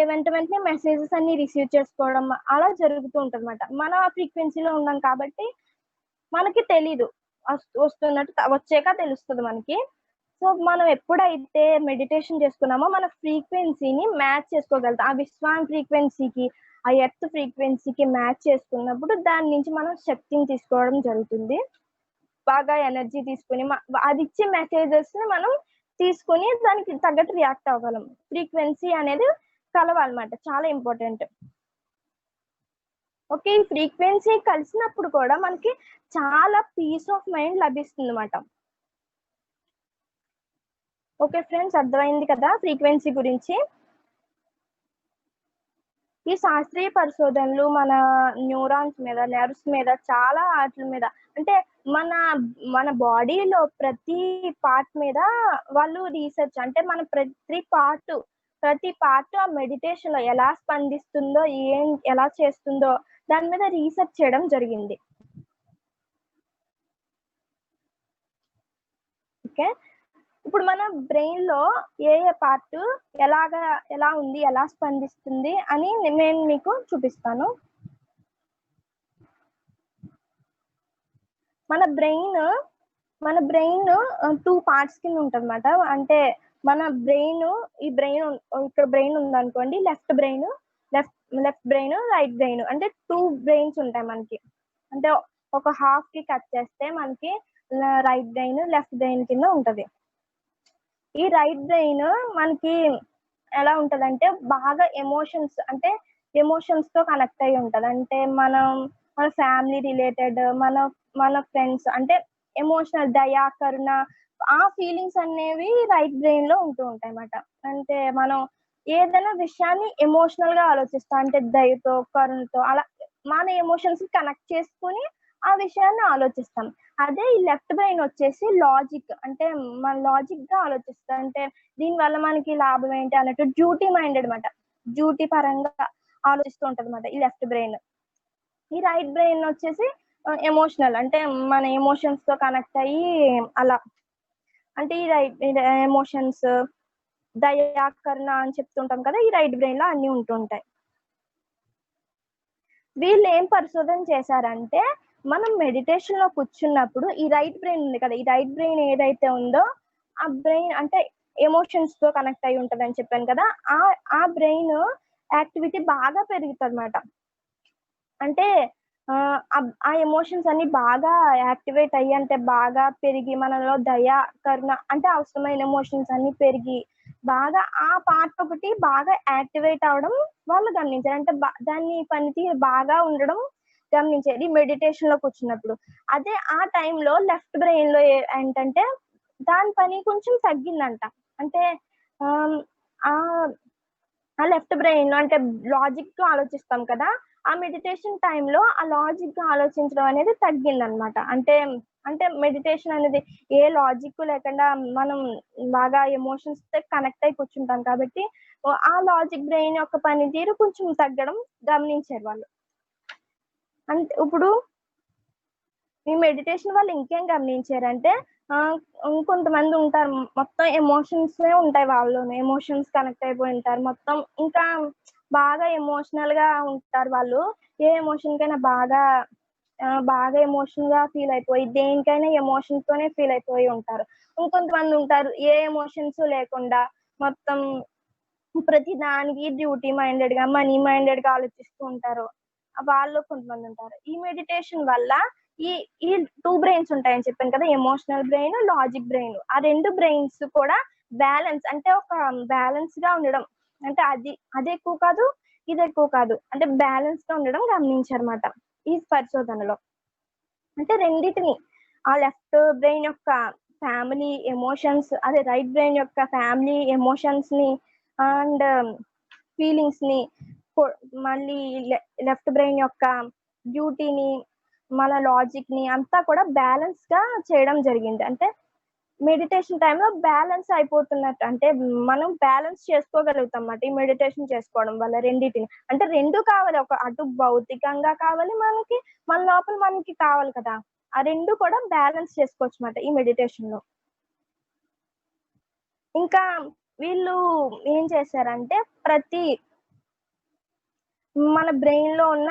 Speaker 2: వెంటనే మెసేజెస్ అన్నీ రిసీవ్ చేసుకోవడం అలా జరుగుతూ ఉంటదన్నమాట. మనం ఆ ఫ్రీక్వెన్సీలో ఉన్నాం కాబట్టి మనకి తెలీదు. వస్తున్నట్టు వచ్చాక తెలుస్తది మనకి. సో, మనం ఎప్పుడైతే మెడిటేషన్ చేసుకున్నామో మన ఫ్రీక్వెన్సీని మ్యాచ్ చేసుకోగలుగుతాం. ఆ విశ్వం ఫ్రీక్వెన్సీకి, ఆ ఎర్త్ ఫ్రీక్వెన్సీకి మ్యాచ్ చేసుకున్నప్పుడు దాని నుంచి మనం శక్తిని తీసుకోవడం జరుగుతుంది. బాగా ఎనర్జీ తీసుకొని అదిచ్చే మెసేజెస్‌ని మనం తీసుకొని దానికి తగ్గట్టు రియాక్ట్ అవ్వగలం. ఫ్రీక్వెన్సీ అనేది కలవాలన్నమాట. చాలా ఇంపార్టెంట్. ఓకే. ఈ ఫ్రీక్వెన్సీ కలిసినప్పుడు కూడా మనకి చాలా పీస్ ఆఫ్ మైండ్ లభిస్తుందన్నమాట. ఓకే ఫ్రెండ్స్, అర్థమైంది కదా ఫ్రీక్వెన్సీ గురించి. ఈ శాస్త్రీయ పరిశోధనలు మన న్యూరాన్స్ మీద, నెర్వ్స్ మీద చాలా ఆటిల మీద అంటే మన మన బాడీలో ప్రతి పార్ట్ మీద వాళ్ళు రీసెర్చ్ అంటే మన ప్రతి పార్ట్ ఆ మెడిటేషన్‌లో ఎలా స్పందిస్తుందో, ఎలా చేస్తుందో దాని మీద రీసెర్చ్ చేయడం జరిగింది. ఓకే. ఇప్పుడు మన బ్రెయిన్‌లో ఏ పార్ట్ ఎలా ఉంది, ఎలా స్పందిస్తుంది అని నేను మీకు చూపిస్తాను. మన బ్రెయిన్ 2 పార్ట్స్ కింద ఉంటదన్నమాట. అంటే మన ఇక్కడ బ్రెయిన్ ఉందనుకోండి. లెఫ్ట్ బ్రెయిన్, రైట్ బ్రెయిన్ అంటే 2 బ్రెయిన్స్ ఉంటాయి మనకి. అంటే ఒక హాఫ్‌కి కట్ చేస్తే మనకి రైట్ బ్రెయిన్, లెఫ్ట్ బ్రెయిన్ కింద ఉంటది. ఈ రైట్ బ్రెయిన్ మనకి ఎలా ఉంటదంటే బాగా ఎమోషన్స్‌తో కనెక్ట్ అయ్యి ఉంటది. అంటే మన ఫ్యామిలీ రిలేటెడ్, మన ఫ్రెండ్స్ అంటే ఎమోషనల్ దయ, కరుణ ఆ ఫీలింగ్స్ అనేవి రైట్ బ్రెయిన్‌లో ఉంటూ ఉంటాయన్నమాట. అంటే మనం ఏదైనా విషయాన్ని ఎమోషనల్‌గా ఆలోచిస్తాం. అంటే దయతో, కరుణతో అలా మన ఎమోషన్స్‌ని కనెక్ట్ చేసుకొని ఆ విషయాన్ని ఆలోచిస్తాం. అదే ఈ లెఫ్ట్ బ్రెయిన్ వచ్చేసి లాజిక్, అంటే మన లాజిక్ గా ఆలోచిస్తాం. అంటే దీని వల్ల మనకి లాభం ఏంటి అన్నట్టు డ్యూటీ మైండెడ్ అనమాట, డ్యూటీ పరంగా ఆలోచిస్తూ ఉంటది అనమాట ఈ లెఫ్ట్ బ్రెయిన్. ఈ రైట్ బ్రెయిన్ వచ్చేసి ఎమోషనల్, అంటే మన ఎమోషన్స్ తో కనెక్ట్ అయ్యి అలా, అంటే ఈ రైట్ ఎమోషన్స్, దయా, కరుణ అని చెప్తుంటాం కదా, ఈ రైట్ బ్రెయిన్ లో అన్ని ఉంటుంటాయి. వీళ్ళు ఏం పరిశోధన చేశారంటే, మనం మెడిటేషన్ లో కూర్చున్నప్పుడు ఈ రైట్ బ్రెయిన్ ఉంది కదా, ఈ రైట్ బ్రెయిన్ ఏదైతే ఉందో ఆ బ్రెయిన్ అంటే ఎమోషన్స్ తో కనెక్ట్ అయి ఉంటది అని చెప్పాను కదా, ఆ బ్రెయిన్ యాక్టివిటీ బాగా పెరుగుతుంది అనమాట. అంటే ఆ ఎమోషన్స్ అన్ని బాగా యాక్టివేట్ అయ్యి, అంటే బాగా పెరిగి మనలో దయ, కరుణ, అంటే అవసరమైన ఎమోషన్స్ అన్ని పెరిగి బాగా ఆ పార్ట్ ఒకటి బాగా యాక్టివేట్ అవడం వాళ్ళు గమనించారు. అంటే దాన్ని పనితీరు బాగా ఉండడం గమనించేది మెడిటేషన్ లో కూర్చున్నప్పుడు. అదే ఆ టైంలో లెఫ్ట్ బ్రెయిన్ లో ఏంటంటే దాని పని కొంచెం తగ్గిందంట. అంటే ఆమ్, ఆ ఆ లెఫ్ట్ బ్రెయిన్ లో అంటే లాజిక్ గా ఆలోచిస్తాం కదా, ఆ మెడిటేషన్ టైంలో ఆ లాజిక్ గా ఆలోచించడం అనేది తగ్గిందనమాట. అంటే అంటే మెడిటేషన్ అనేది ఏ లాజిక్ లేకుండా మనం బాగా ఎమోషన్స్ తో కనెక్ట్ అయి కూర్చుంటాం కాబట్టి ఆ లాజిక్ బ్రెయిన్ యొక్క పనితీరు కొంచెం తగ్గడం గమనించారు వాళ్ళు. అంటే ఇప్పుడు ఈ మెడిటేషన్ వల్ల ఇంకేం గమనించారంటే, ఇంకొంతమంది ఉంటారు మొత్తం ఎమోషన్స్ ఉంటాయి వాళ్ళలోనే, ఎమోషన్స్ కనెక్ట్ అయిపోయి ఉంటారు మొత్తం, ఇంకా బాగా ఎమోషనల్ గా ఉంటారు వాళ్ళు. ఏ ఎమోషన్ కైనా బాగా ఎమోషన్ గా ఫీల్ అయిపోయి, దేనికైనా ఎమోషన్ తోనే ఫీల్ అయిపోయి ఉంటారు. ఇంకొంతమంది ఉంటారు ఏ ఎమోషన్స్ లేకుండా మొత్తం ప్రతి దానికి డ్యూటీ మైండెడ్ గా, మనీ మైండెడ్ గా ఆలోచిస్తూ ఉంటారు. వాళ్ళు కొంతమంది ఉంటారు. ఈ మెడిటేషన్ వల్ల ఈ ఈ 2 బ్రెయిన్స్ ఉంటాయని చెప్పాను కదా, ఎమోషనల్ బ్రెయిన్, లాజిక్ బ్రెయిన్. ఆ 2 బ్రెయిన్స్ కూడా బ్యాలెన్స్, అంటే ఒక బ్యాలెన్స్ గా ఉండడం, అంటే అది ఎక్కువ కాదు, ఇది ఎక్కువ కాదు, అంటే బ్యాలెన్స్ గా ఉండడం గమనించారన్నమాట ఈ పరిశోధనలో. అంటే రెండిటిని, ఆ లెఫ్ట్ బ్రెయిన్ యొక్క ఫ్యామిలీ ఎమోషన్స్, అదే రైట్ బ్రెయిన్ యొక్క ఫ్యామిలీ ఎమోషన్స్ ని అండ్ ఫీలింగ్స్ ని, మళ్ళీ లెఫ్ట్ బ్రెయిన్ యొక్క డ్యూటీని, మన లాజిక్ ని అంతా కూడా బ్యాలెన్స్ గా చేయడం జరిగింది. అంటే మెడిటేషన్ టైంలో బ్యాలెన్స్ అయిపోతున్నట్టు, అంటే మనం బ్యాలెన్స్ చేసుకోగలుగుతాం అన్నమాట ఈ మెడిటేషన్ చేసుకోవడం వల్ల రెండింటిని. అంటే రెండు కావాలి, ఒక అటు భౌతికంగా కావాలి మనకి, మన లోపల మనకి కావాలి కదా, ఆ రెండు కూడా బ్యాలెన్స్ చేసుకోవచ్చు అన్నమాట ఈ మెడిటేషన్ లో. ఇంకా వీళ్ళు ఏం చేశారంటే, మన బ్రెయిన్ లో ఉన్న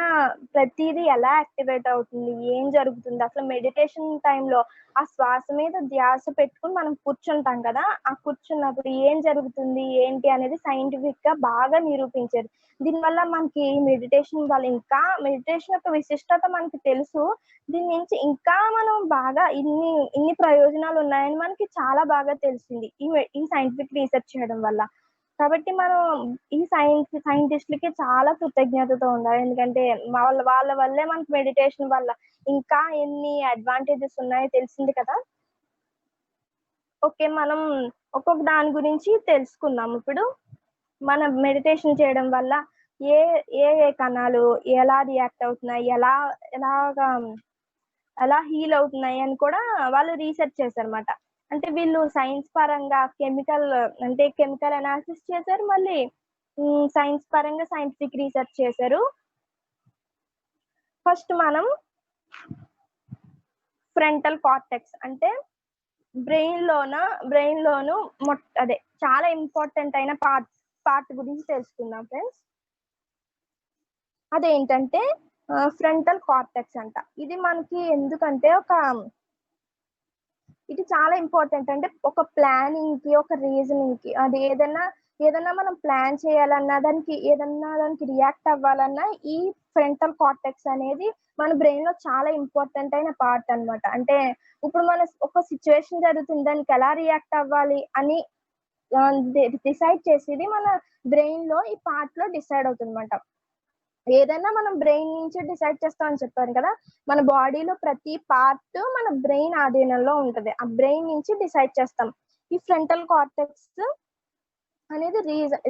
Speaker 2: ప్రతిదీ ఎలా యాక్టివేట్ అవుతుంది, ఏం జరుగుతుంది అసలు మెడిటేషన్ టైంలో, ఆ శ్వాస మీద ధ్యాస పెట్టుకుని మనం కూర్చుంటాం కదా, ఆ కూర్చున్నప్పుడు ఏం జరుగుతుంది ఏంటి అనేది సైంటిఫిక్ గా బాగా నిరూపించారు. దీనివల్ల మనకి మెడిటేషన్ వల్ల ఇంకా మెడిటేషన్ యొక్క విశిష్టత మనకి తెలుసు. దీని నుంచి ఇంకా మనం బాగా ఇన్ని ప్రయోజనాలు ఉన్నాయని మనకి చాలా బాగా తెలిసింది ఈ సైంటిఫిక్ రీసెర్చ్ చేయడం వల్ల. కాబట్టి మనం ఈ సైంటిస్టులకి చాలా కృతజ్ఞతతో ఉండాలి. ఎందుకంటే వాళ్ళ వల్లే మనకి మెడిటేషన్ వల్ల ఇంకా ఎన్ని అడ్వాంటేజెస్ ఉన్నాయో తెలిసింది కదా. ఓకే, మనం ఒక్కొక్క దాని గురించి తెలుసుకుందాం ఇప్పుడు. మనం మెడిటేషన్ చేయడం వల్ల ఏ ఏ ఏ కణాలు ఎలా రియాక్ట్ అవుతున్నాయి, ఎలా హీల్ అవుతున్నాయి అని కూడా వాళ్ళు రీసెర్చ్ చేశారన్నమాట. అంటే వీళ్ళు సైన్స్ పరంగా కెమికల్ అనాలిసిస్ చేశారు, మళ్ళీ సైన్స్ పరంగా సైంటిఫిక్ రీసెర్చ్ చేశారు. ఫస్ట్ మనం ఫ్రంటల్ కార్టెక్స్, అంటే బ్రెయిన్ లోను అదే చాలా ఇంపార్టెంట్ అయిన పార్ట్ గురించి తెలుసుకుందాం ఫ్రెండ్స్. అదేంటంటే ఫ్రంటల్ కార్టెక్స్ అంట. ఇది మనకి ఎందుకంటే ఇది చాలా ఇంపార్టెంట్. అంటే ఒక ప్లానింగ్ కి, ఒక రీజనింగ్ కి, అది ఏదన్నా మనం ప్లాన్ చేయాలన్నా, దానికి రియాక్ట్ అవ్వాలన్నా ఈ ఫ్రంటల్ కార్టెక్స్ అనేది మన బ్రెయిన్ లో చాలా ఇంపార్టెంట్ అయిన పార్ట్ అన్నమాట. అంటే ఇప్పుడు మన ఒక సిచ్యువేషన్ జరుగుతుంది, దానికి ఎలా రియాక్ట్ అవ్వాలి అని డిసైడ్ చేసేది మన బ్రెయిన్ లో ఈ పార్ట్ లో డిసైడ్ అవుతుంది అనమాట. ఏదైనా మనం బ్రెయిన్ నుంచి డిసైడ్ చేస్తామని చెప్పాను కదా, మన బాడీలో ప్రతి పార్ట్ మన బ్రెయిన్ ఆధీనంలో ఉంటది, ఆ బ్రెయిన్ నుంచి డిసైడ్ చేస్తాం. ఈ ఫ్రంటల్ కార్టెక్స్ అనేది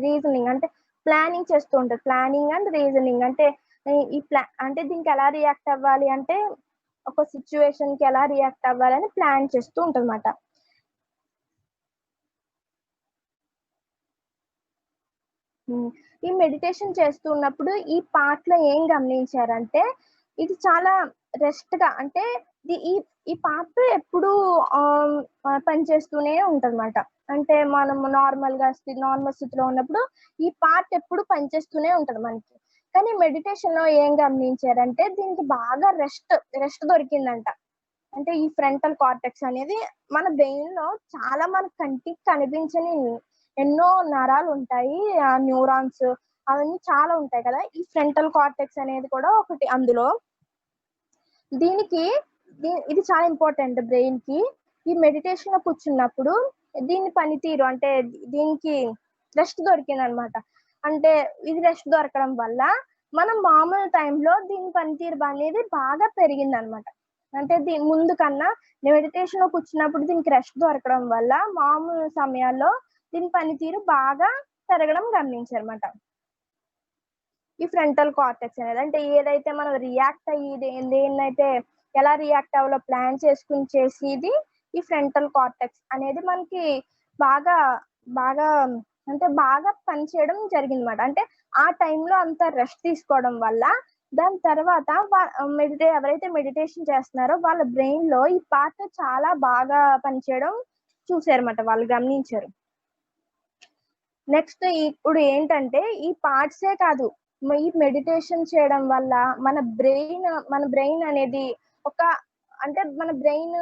Speaker 2: రీజనింగ్, అంటే ప్లానింగ్ చేస్తూ ఉంటది. ప్లానింగ్ అండ్ రీజనింగ్ అంటే అంటే దీనికి ఎలా రియాక్ట్ అవ్వాలి అంటే, ఒక సిచ్యువేషన్ కి ఎలా రియాక్ట్ అవ్వాలని ప్లాన్ చేస్తూ ఉంటదన్నమాట. ఈ మెడిటేషన్ చేస్తూ ఉన్నప్పుడు ఈ పార్ట్‌లో ఏం గమనించారంటే, ఇది చాలా రెస్ట్‌గా అంటే ఈ ఈ పార్ట్ ఎప్పుడూ పనిచేస్తూనే ఉంటదన్నమాట. అంటే మనము నార్మల్ స్థితిలో ఉన్నప్పుడు ఈ పార్ట్ ఎప్పుడు పనిచేస్తూనే ఉంటది మనకి. కానీ మెడిటేషన్‌లో ఏం గమనించారంటే దీనికి బాగా రెస్ట్ దొరికిందంట. అంటే ఈ ఫ్రంటల్ కార్టెక్స్ అనేది మన బ్రెయిన్‌లో చాలా మన కంటికి కనిపించని ఎన్నో నరాలుంటాయి. న్యూరాన్స్ అవన్నీ చాలా ఉంటాయి కదా! ఈ ఫ్రంటల్ కార్టెక్స్ అనేది కూడా ఒకటి అందులో. దీనికి ఇది చాలా ఇంపార్టెంట్ బ్రెయిన్‌కి. ఈ మెడిటేషన్‌లో కూర్చున్నప్పుడు దీని పనితీరు అంటే దీనికి రెస్ట్ దొరికిందనమాట. అంటే ఇది రెస్ట్ దొరకడం వల్ల మనం మామూలు టైంలో దీని పనితీరు అనేది బాగా పెరిగిందనమాట. అంటే ముందు కన్నా మెడిటేషన్‌లో కూర్చున్నప్పుడు దీనికి రెస్ట్ దొరకడం వల్ల మామూలు సమయాల్లో దీని పనితీరు బాగా పెరగడం గమనించారన్నమాట. ఈ ఫ్రంటల్ కార్టెక్స్ అనేది అంటే ఏదైతే మనం రియాక్ట్ అయ్యి దేన్నైతే ఎలా రియాక్ట్ అవ్వాలో ప్లాన్ చేసుకుని చేసేది ఈ ఫ్రంటల్ కార్టెక్స్ అనేది మనకి బాగా బాగా అంటే బాగా పనిచేయడం జరిగిందన్నమాట. అంటే ఆ టైంలో అంత రెస్ట్ తీసుకోవడం వల్ల దాని తర్వాత ఎవరైతే మెడిటేషన్ చేస్తున్నారో వాళ్ళ బ్రెయిన్‌లో ఈ పార్ట్ చాలా బాగా పనిచేయడం చూసారన్నమాట. వాళ్ళు గమనించారు. నెక్స్ట్ ఇప్పుడు ఏంటంటే ఈ పార్ట్సే కాదు ఈ మెడిటేషన్ చేయడం వల్ల మన బ్రెయిన్ అనేది ఒక అంటే మన బ్రెయిన్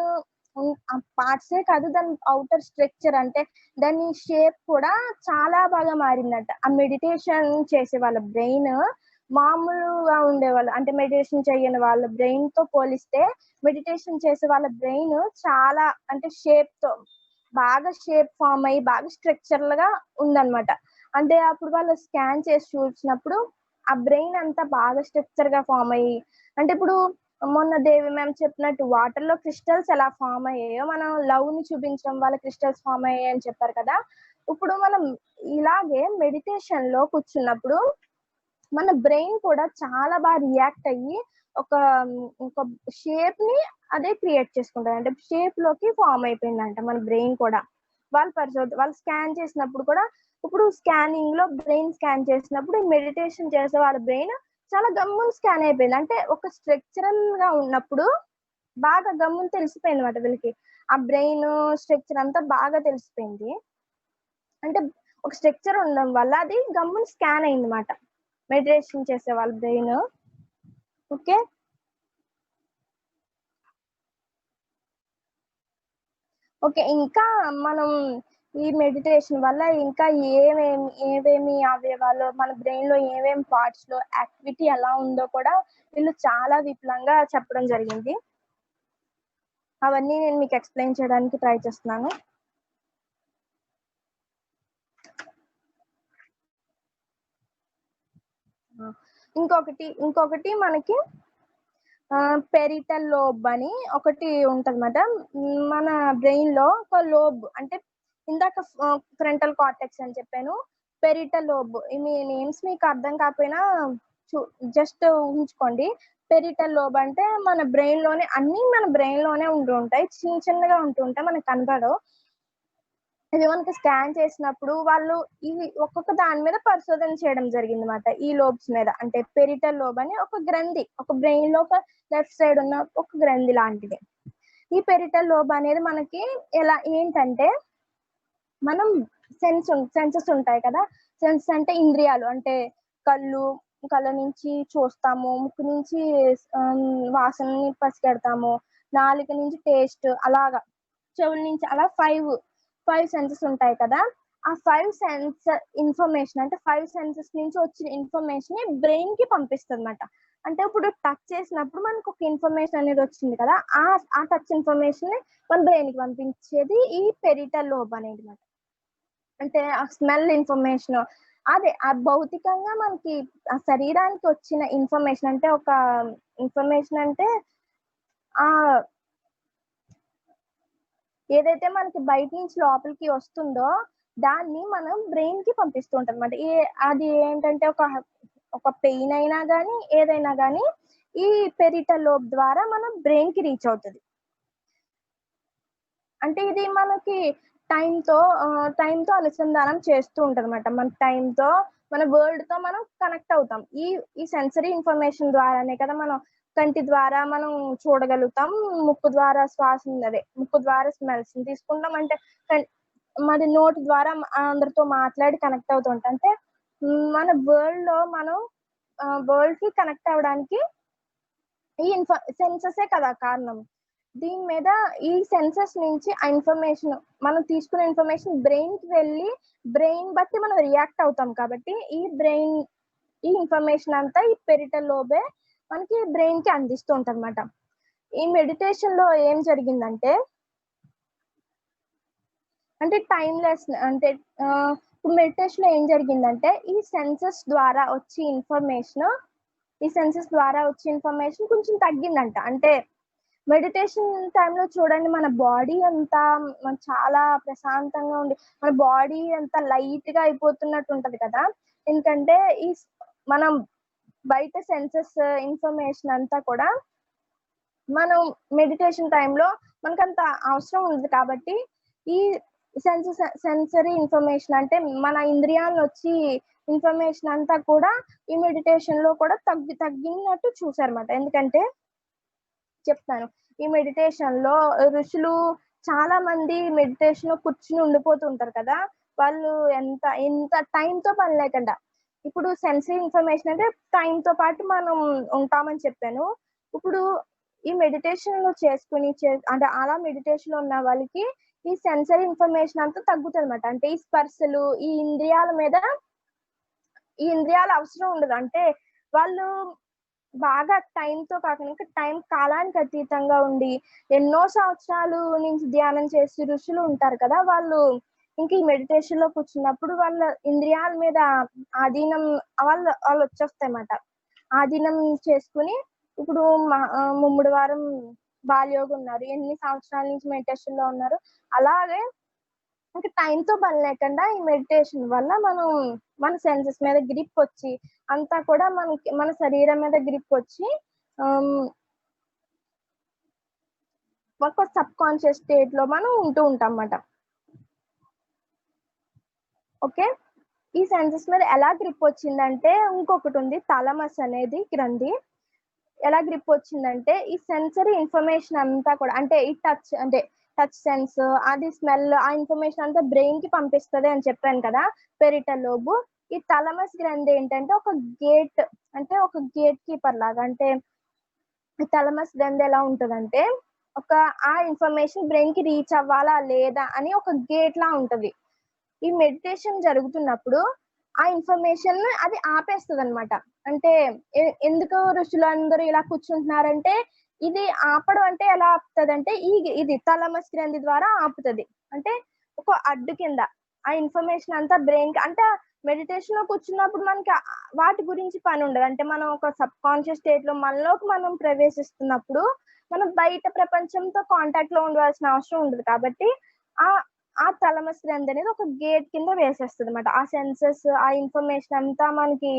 Speaker 2: పార్ట్సే కాదు దాని ఔటర్ స్ట్రక్చర్ అంటే దాని షేప్ కూడా చాలా బాగా మారిందంట. ఆ మెడిటేషన్ చేసే వాళ్ళ బ్రెయిన్ మామూలుగా ఉండేవాళ్ళు అంటే మెడిటేషన్ చేయని వాళ్ళ బ్రెయిన్ తో పోలిస్తే మెడిటేషన్ చేసే వాళ్ళ బ్రెయిన్ చాలా అంటే బాగా షేప్ ఫామ్ అయ్యి బాగా స్ట్రక్చరల్ గా ఉందన్నమాట. అంటే అప్పుడు వాళ్ళు స్కాన్ చేసి చూసినప్పుడు ఆ బ్రెయిన్ అంతా బాగా స్ట్రక్చర్ గా ఫామ్ అయ్యి అంటే ఇప్పుడు మొన్న దేవి మ్యామ్ చెప్పినట్టు వాటర్ లో క్రిస్టల్స్ ఎలా ఫామ్ అయ్యాయో మనం లవ్ ని చూపించడం వల్ల క్రిస్టల్స్ ఫామ్ అయ్యాయి అని చెప్పారు కదా. ఇప్పుడు మనం ఇలాగే మెడిటేషన్ లో కూర్చున్నప్పుడు మన బ్రెయిన్ కూడా చాలా బాగా రియాక్ట్ అయ్యి ఒక ఒక షేప్ ని అదే క్రియేట్ చేసుకుంటది. అంటే షేప్ లోకి ఫామ్ అయిపోయిందంట మన బ్రెయిన్ కూడా. వాళ్ళు స్కాన్ చేసినప్పుడు కూడా ఇప్పుడు స్కానింగ్ లో బ్రెయిన్ స్కాన్ చేసినప్పుడు మెడిటేషన్ చేసే వాళ్ళ బ్రెయిన్ చాలా గమ్మున స్కాన్ అయిపోయింది. అంటే ఒక స్ట్రక్చరల్ గా ఉన్నప్పుడు బాగా గమ్మున తెలిసిపోయింది అన్నమాట వీళ్ళకి. ఆ బ్రెయిన్ స్ట్రక్చర్ అంతా బాగా తెలిసిపోయింది. అంటే ఒక స్ట్రక్చర్ ఉండడం వల్ల అది గమ్మున స్కాన్ అయింది అన్నమాట మెడిటేషన్ చేసే వాళ్ళ బ్రెయిన్. Okay, okay. ఇంకా మనం ఈ మెడిటేషన్ వల్ల ఇంకా ఏవేమి అవయవాలు మన బ్రెయిన్ లో ఏమేమి పార్ట్స్ లో యాక్టివిటీ ఎలా ఉందో కూడా వీళ్ళు చాలా విపులంగా చెప్పడం జరిగింది. అవన్నీ నేను మీకు ఎక్స్ప్లెయిన్ చేయడానికి ట్రై చేస్తున్నాను. ఇంకొకటి మనకి పెరిటల్ లోబ్ అని ఒకటి ఉంటదన్నమాట. మన బ్రెయిన్ లో ఒక లోబ్ అంటే ఇందాక ఫ్రంటల్ కార్టెక్స్ అని చెప్పాను. పెరిటల్ లోబ్ మీ నేమ్స్ మీకు అర్థం కాకపోయినా జస్ట్ ఊహించుకోండి. పెరిటల్ లోబ్ అంటే మన బ్రెయిన్ లోనే ఉంటూ ఉంటాయి. చిన్నగా ఉంటూ ఉంటాయి, మనకు కనబడవు. ఇది మనకి స్కాన్ చేసినప్పుడు వాళ్ళు ఇవి ఒక్కొక్క దాని మీద పరిశోధన చేయడం జరిగింది అన్నమాట. ఈ లోబ్స్ మీద అంటే పెరిటల్ లోబ్ అని ఒక గ్రంథి, ఒక బ్రెయిన్ లో ఒక లెఫ్ట్ సైడ్ ఉన్న ఒక గ్రంథి లాంటిది. ఈ పెరిటల్ లోబ్ అనేది మనకి ఏంటంటే మనం సెన్సెస్ ఉంటాయి కదా. సెన్స్ అంటే ఇంద్రియాలు అంటే కళ్ళ నుంచి చూస్తాము, ముక్కు నుంచి వాసనని పసిగడతాము, నాలుక నుంచి టేస్ట్, అలాగా చెవుల నుంచి అలా ఫైవ్ సెన్సెస్ ఉంటాయి కదా. ఆ 5 సెన్స్ ఇన్ఫర్మేషన్ అంటే 5 సెన్సెస్ నుంచి వచ్చిన ఇన్ఫర్మేషన్ ని బ్రెయిన్ కి పంపిస్తుంది అనమాట. అంటే ఇప్పుడు టచ్ చేసినప్పుడు మనకు ఒక ఇన్ఫర్మేషన్ అనేది వచ్చింది కదా, ఆ టచ్ ఇన్ఫర్మేషన్ ని మన బ్రెయిన్ కి పంపించేది ఈ పెరిటల్ లోబ్ అనేది అనమాట. అంటే ఆ స్మెల్ ఇన్ఫర్మేషన్ అదే ఆ భౌతికంగా మనకి ఆ శరీరానికి వచ్చిన ఇన్ఫర్మేషన్ అంటే ఒక ఇన్ఫర్మేషన్ అంటే ఆ ఏదైతే మనకి బయట నుంచి లోపలికి వస్తుందో దాన్ని మనం బ్రెయిన్ కి పంపిస్తూ ఉంటాం అనమాట. అది ఏంటంటే ఒక పెయిన్ అయినా కానీ ఏదైనా కానీ ఈ పెరిటల్ లోబ్ ద్వారా మన బ్రెయిన్ కి రీచ్ అవుతుంది. అంటే ఇది మనకి టైంతో టైంతో అనుసంధానం చేస్తూ ఉంటదన్నమాట. మన టైంతో మన వరల్డ్‌తో మనం కనెక్ట్ అవుతాం. ఈ సెన్సరీ ఇన్ఫర్మేషన్ ద్వారానే కదా మనం కంటి ద్వారా మనం చూడగలుగుతాం. ముక్కు ద్వారా ముక్కు ద్వారా స్మెల్స్‌ని తీసుకుంటాం. అంటే మరి నోటి ద్వారా అందరితో మాట్లాడి కనెక్ట్ అవుతూ ఉంటాం. అంటే మన వరల్డ్‌లో మనం వరల్డ్‌కి కనెక్ట్ అవ్వడానికి ఈ సెన్సెసే కదా కారణం. దీని మీద ఈ సెన్సెస్ నుంచి ఆ ఇన్ఫర్మేషన్ మనం తీసుకున్న ఇన్ఫర్మేషన్ బ్రెయిన్‌కి వెళ్ళి బ్రెయిన్ బట్టి మనం రియాక్ట్ అవుతాం కాబట్టి ఈ ఇన్ఫర్మేషన్ అంతా ఈ పెరిటల్ లోబే మనకి బ్రెయిన్‌కి అందిస్తూ ఉంటదన్నమాట. ఈ మెడిటేషన్‌లో ఏం జరిగిందంటే అంటే ఇప్పుడు మెడిటేషన్‌లో ఏం జరిగిందంటే ఈ సెన్సెస్ ద్వారా వచ్చే ఇన్ఫర్మేషన్ కొంచెం తగ్గిందంట. అంటే మెడిటేషన్ టైంలో చూడండి మన బాడీ అంతా చాలా ప్రశాంతంగా ఉండి మన బాడీ అంతా లైట్‌గా అయిపోతున్నట్టు ఉంటది కదా! ఎందుకంటే మనం బయట సెన్సెస్ ఇన్ఫర్మేషన్ అంతా కూడా మనం మెడిటేషన్ టైంలో మనకంత అవసరం ఉండదు కాబట్టి ఈ సెన్సరీ ఇన్ఫర్మేషన్ అంటే మన ఇంద్రియాలొచ్చి ఇన్ఫర్మేషన్ అంతా కూడా ఈ మెడిటేషన్‌లో కూడా తగ్గినట్టు చూసారన్నమాట. ఎందుకంటే చెప్తాను. ఈ మెడిటేషన్‌లో ఋషులు చాలా మంది మెడిటేషన్‌లో కూర్చొని ఉండిపోతూ ఉంటారు కదా! వాళ్ళు ఎంత టైంతో పని లేకుండా. ఇప్పుడు సెన్సరీ ఇన్ఫర్మేషన్ అంటే టైంతో పాటు మనం ఉంటామని చెప్పాను. ఇప్పుడు ఈ మెడిటేషన్‌లో అంటే అలా మెడిటేషన్‌లో ఉన్న వాళ్ళకి ఈ సెన్సరీ ఇన్ఫర్మేషన్ అంతా తగ్గుతదన్నమాట. అంటే ఈ స్పర్శలు, ఈ ఇంద్రియాల అవసరం ఉండదు. అంటే వాళ్ళు బాగా టైంతో కాకుండా ఇంకా కాలానికి అతీతంగా ఉండి ఎన్నో సంవత్సరాలు నుంచి ధ్యానం చేసి ఋషులు ఉంటారు కదా! వాళ్ళు ఇంక ఈ మెడిటేషన్‌లో కూర్చున్నప్పుడు వాళ్ళ ఇంద్రియాల మీద ఆధీనం వాళ్ళొచ్చేస్తాయన్నమాట. ఆధీనం చేసుకొని ఇప్పుడు ముమ్మడి వారం బాలయోగి ఉన్నారు. ఎన్ని సంవత్సరాల నుంచి మెడిటేషన్‌లో ఉన్నారు. అలాగే ఇంక టైంతో పని లేకుండా ఈ మెడిటేషన్ వల్ల మన సెన్సెస్ మీద గ్రిప్ వచ్చి అంతా కూడా మన శరీరం మీద గ్రిప్ వచ్చి ఒక సబ్‌కాన్షియస్ స్టేట్‌లో మనం ఉంటూ ఉంటామన్నమాట. ఓకే. ఈ సెన్సెస్ మీద ఎలా గ్రిప్ వచ్చిందంటే ఇంకొకటుంది థాలమస్ అనేది గ్రంథి. ఎలా గ్రిప్ వచ్చిందంటే ఈ సెన్సరీ ఇన్ఫర్మేషన్ అంతా కూడా అంటే ఈ టచ్ సెన్స్, అది స్మెల్, ఆ ఇన్ఫర్మేషన్ అంతా బ్రెయిన్‌కి పంపిస్తది అని చెప్పాను కదా! Parietal lobe. ఈ థాలమస్ గ్రంథి ఏంటంటే ఒక గేట్ కీపర్ లాగా. అంటే ఈ థాలమస్ గ్రంథి ఎలా ఉంటదంటే ఆ ఇన్ఫర్మేషన్ బ్రెయిన్‌కి రీచ్ అవ్వాలా లేదా అని ఒక గేట్‌లా ఉంటది. ఈ మెడిటేషన్ జరుగుతున్నప్పుడు ఆ ఇన్ఫర్మేషన్ అది ఆపేస్తదన్నమాట. అంటే ఎందుకు ఋషులందరూ ఇలా కూర్చుంటున్నారంటే ఇది ఆపడం అంటే ఎలా ఆపుతదంటే ఇది థాలమస్ గ్రంథి ద్వారా ఆపుతది. అంటే ఒక అడ్డు కింద ఆ ఇన్ఫర్మేషన్ అంతా బ్రెయిన్‌కి అంటే మెడిటేషన్‌లో కూర్చున్నప్పుడు మనకి వాటి గురించి పని ఉండదు. అంటే మనం ఒక సబ్‌కాన్షియస్ స్టేట్‌లో మనలోకి మనం ప్రవేశిస్తున్నప్పుడు మనం బయట ప్రపంచంతో కాంటాక్ట్‌లో ఉండవలసిన అవసరం ఉండదు. కాబట్టి ఆ థాలమస్ గ్రంథి అనేది ఒక గేట్ కింద వేసేస్తదన్నమాట. ఆ సెన్సెస్, ఆ ఇన్ఫర్మేషన్ అంతా మనకి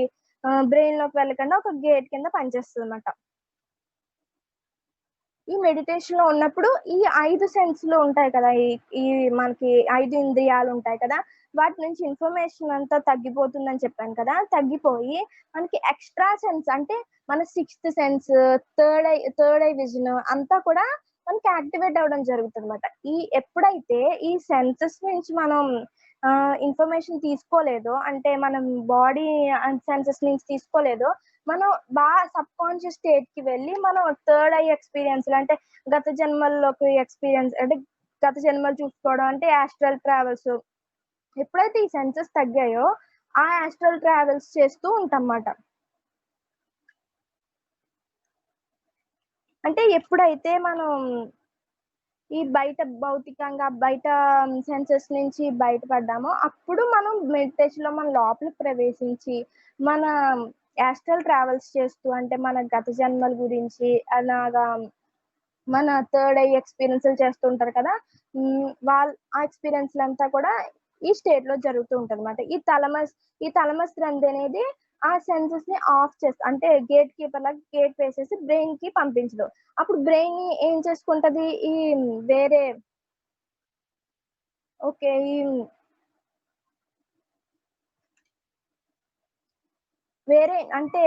Speaker 2: బ్రెయిన్‌లోకి వెళ్ళకుండా ఒక గేట్ కింద పనిచేస్తదన్నమాట. ఈ మెడిటేషన్‌లో ఉన్నప్పుడు ఈ 5 సెన్స్‌లు ఉంటాయి కదా! ఈ మనకి 5 ఇంద్రియాలు ఉంటాయి కదా! వాటి నుంచి ఇన్ఫర్మేషన్ అంతా తగ్గిపోతుందని చెప్పాను కదా! తగ్గిపోయి మనకి ఎక్స్‌ట్రా సెన్స్ అంటే మన sixth sense, third eye vision అంతా కూడా మనకి యాక్టివేట్ అవ్వడం జరుగుతదన్నమాట. ఎప్పుడైతే ఈ సెన్సెస్ నుంచి మనం ఇన్ఫర్మేషన్ తీసుకోలేదో అంటే మనం బాడీ సెన్సెస్ నుంచి తీసుకోలేదో మనం సబ్‌కాన్షియస్ స్టేట్‌కి వెళ్ళి మనం థర్డ్ ఐ ఎక్స్‌పీరియన్స్‌లు అంటే గత జన్మల్లోకి ఎక్స్‌పీరియన్స్ అంటే గత జన్మలు చూసుకోవడం అంటే యాస్ట్రల్ ట్రావెల్స్. ఎప్పుడైతే ఈ సెన్సెస్ తగ్గాయో ఆ యాస్ట్రల్ ట్రావెల్స్ చేస్తూ ఉంటామన్నమాట. అంటే ఎప్పుడైతే మనం ఈ బయట సెన్సెస్ నుంచి బయటపడ్డామో అప్పుడు మనం మెడిటేషన్‌లో మన లోపలికి ప్రవేశించి మన యాస్ట్రల్ ట్రావెల్స్ చేస్తూ అంటే మన గత జన్మల గురించి అలాగా మన థర్డ్ ఐ ఎక్స్‌పీరియన్స్‌లు చేస్తూ ఉంటారు కదా! ఆ ఎక్స్‌పీరియన్స్‌లంతా కూడా ఈ స్టేట్‌లో జరుగుతూ ఉంటదన్నమాట. ఈ థాలమస్ గ్రంథి అనేది ఆ సెన్సెస్ ని ఆఫ్ చేస్తా, అంటే గేట్ కీపర్ లాగా గేట్ వేసేసి బ్రెయిన్ కి పంపించదు. అప్పుడు బ్రెయిన్ ఏం చేసుకుంటది, ఈ వేరే ఓకే ఈ వేరే అంటే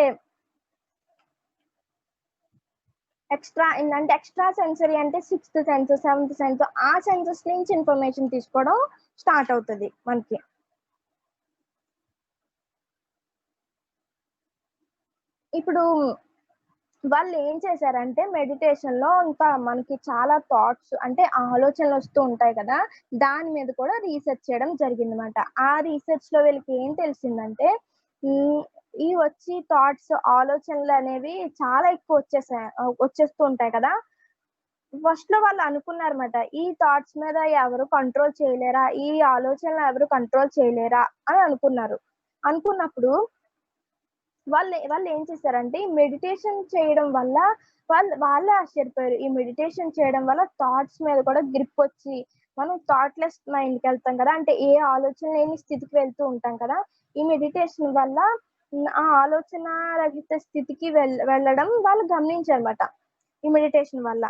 Speaker 2: ఎక్స్ట్రా సెన్సరీ అంటే సిక్స్త్ సెన్స్, సెవెంత్ సెన్స్, ఆ సెన్సెస్ నుంచి ఇన్ఫర్మేషన్ తీసుకోవడం స్టార్ట్ అవుతుంది మనకి. ఇప్పుడు వాళ్ళు ఏం చేశారంటే మెడిటేషన్ లో ఇంకా మనకి చాలా థాట్స్ అంటే ఆలోచనలు వస్తూ ఉంటాయి కదా, దాని మీద కూడా రీసెర్చ్ చేయడం జరిగింది అనమాట. ఆ రీసెర్చ్ లో వీళ్ళకి ఏం తెలిసిందంటే ఈ వచ్చి థాట్స్ ఆలోచనలు అనేవి చాలా ఎక్కువ వచ్చేస్తూ ఉంటాయి కదా. ఫస్ట్ లో వాళ్ళు అనుకున్నారన్నమాట, ఈ థాట్స్ మీద ఎవరు కంట్రోల్ చేయలేరా, ఈ ఆలోచనలు ఎవరు కంట్రోల్ చేయలేరా అని అనుకున్నారు. అనుకున్నప్పుడు వాళ్ళు ఏం చేశారంటే ఈ మెడిటేషన్ చేయడం వల్ల వాళ్ళే ఆశ్చర్యపోయారు. ఈ మెడిటేషన్ చేయడం వల్ల థాట్స్ మీద కూడా గ్రిప్ వచ్చి మనం థాట్లెస్ మైండ్కి వెళ్తాం కదా, అంటే ఏ ఆలోచన లేని స్థితికి వెళ్తూ ఉంటాం కదా. ఈ మెడిటేషన్ వల్ల ఆ ఆలోచన రహిత స్థితికి వెళ్ళడం వాళ్ళు గమనించారన్నమాట. ఈ మెడిటేషన్ వల్ల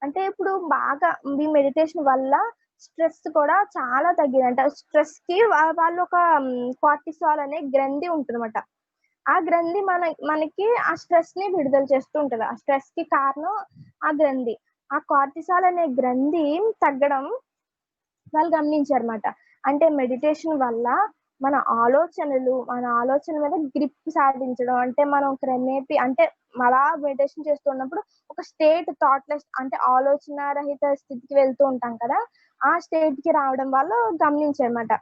Speaker 2: అంటే ఇప్పుడు బాగా ఈ మెడిటేషన్ వల్ల స్ట్రెస్ కూడా చాలా తగ్గింది. అంటే స్ట్రెస్ కి వాళ్ళు ఒక కార్టిసాల్ అనే గ్రంథి ఉంటుందన్నమాట. ఆ గ్రంథి మనకి ఆ స్ట్రెస్ ని విడుదల చేస్తూ ఉంటది. ఆ స్ట్రెస్ కి కారణం ఆ గ్రంథి. ఆ కార్టిసాల్ అనే గ్రంథి తగ్గడం వాళ్ళు గమనించారన్నమాట. అంటే మెడిటేషన్ వల్ల మన ఆలోచన మీద గ్రిప్ సాధించడం, అంటే మనం క్రమేపీ అంటే అలా మెడిటేషన్ చేస్తున్నప్పుడు ఒక స్టేట్ థాట్లెస్ అంటే ఆలోచన రహిత స్థితికి వెళ్తూ ఉంటాం కదా, ఆ స్టేట్ కి రావడం వల్ల గమనించారన్నమాట.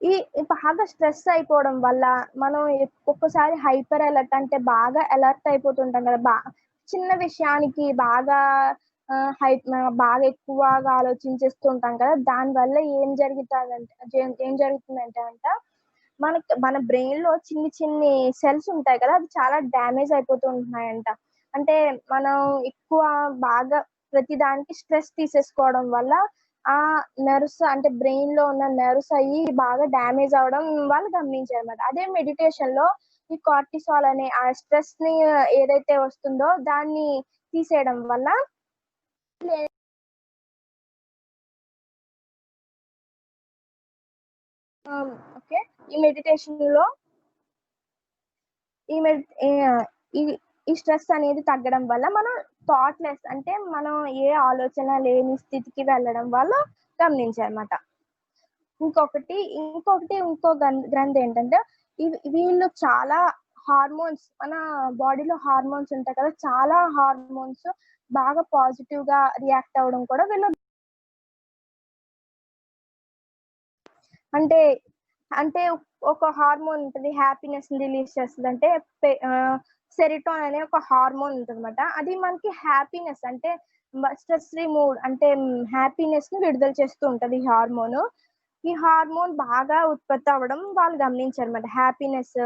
Speaker 2: ఈ బాగా స్ట్రెస్ అయిపోవడం వల్ల మనం ఒక్కొక్కసారి హైపర్ అలర్ట్ అంటే బాగా అలర్ట్ అయిపోతుంటాం కదా, చిన్న విషయానికి బాగా ఎక్కువగా ఆలోచించేస్తూ ఉంటాం కదా. దానివల్ల ఏం జరుగుతుందంటే మన బ్రెయిన్ లో చిన్ని చిన్ని సెల్స్ ఉంటాయి కదా, అవి చాలా డ్యామేజ్ అయిపోతూ ఉంటున్నాయంట. అంటే మనం ఎక్కువ బాగా ప్రతి దానికి స్ట్రెస్ తీసేసుకోవడం వల్ల ఆ నెర్వ్స్ అంటే బ్రెయిన్ లో ఉన్న నెర్వ్స్ అయ్యి బాగా డ్యామేజ్ అవడం వాళ్ళు గమనించారన్నమాట. అదే మెడిటేషన్ లో ఈ కార్టిసాల్ అనే ఆ స్ట్రెస్ ని ఏదైతే వస్తుందో దాన్ని తీసేయడం వల్ల ఓకే ఈ మెడిటేషన్ లో ఈ మెడి ఈ ఈ స్ట్రెస్ అనేది తగ్గడం వల్ల మనం థాట్లెస్ అంటే మనం ఏ ఆలోచన లేని స్థితికి వెళ్ళడం వల్ల గమనించారన్నమాట. ఇంకో గ్రంథి ఏంటంటే వీళ్ళు చాలా హార్మోన్స్ మన బాడీలో హార్మోన్స్ ఉంటాయి కదా, చాలా హార్మోన్స్ బాగా పాజిటివ్ గా రియాక్ట్ అవ్వడం కూడా వీళ్ళు అంటే అంటే ఒక హార్మోన్ ఉంటుంది హ్యాపీనెస్ రిలీజ్ చేస్తుంది. అంటే సెరిటోన్ అనే ఒక హార్మోన్ ఉంటుంది అనమాట. అది మనకి హ్యాపీనెస్ అంటే స్ట్రెస్ రిమూవ్ అంటే హ్యాపీనెస్ ని విడుదల చేస్తూ ఉంటది ఈ హార్మోన్. ఈ హార్మోన్ బాగా ఉత్పత్తి అవ్వడం వాళ్ళు గమనించారు అనమాట. హ్యాపీనెస్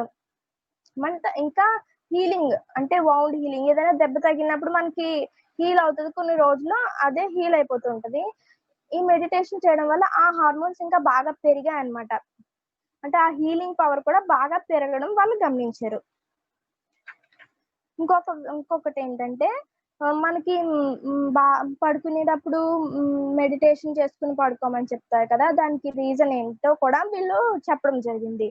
Speaker 2: ఇంకా హీలింగ్ అంటే వౌండ్ హీలింగ్, ఏదైనా దెబ్బ తగిలినప్పుడు మనకి హీల్ అవుతుంది, కొన్ని రోజుల్లో అదే హీల్ అయిపోతూ ఉంటది. ఈ మెడిటేషన్ చేయడం వల్ల ఆ హార్మోన్స్ ఇంకా బాగా పెరిగాయి అన్నమాట. అంటే ఆ హీలింగ్ పవర్ కూడా బాగా పెరగడం వాళ్ళు గమనించారు. ఇంకొకటి ఏంటంటే మనకి పడుకునేటప్పుడు మెడిటేషన్ చేసుకుని పడుకోమని చెప్తారు కదా, దానికి రీజన్ ఏంటో కూడా వీళ్ళు చెప్పడం జరిగింది.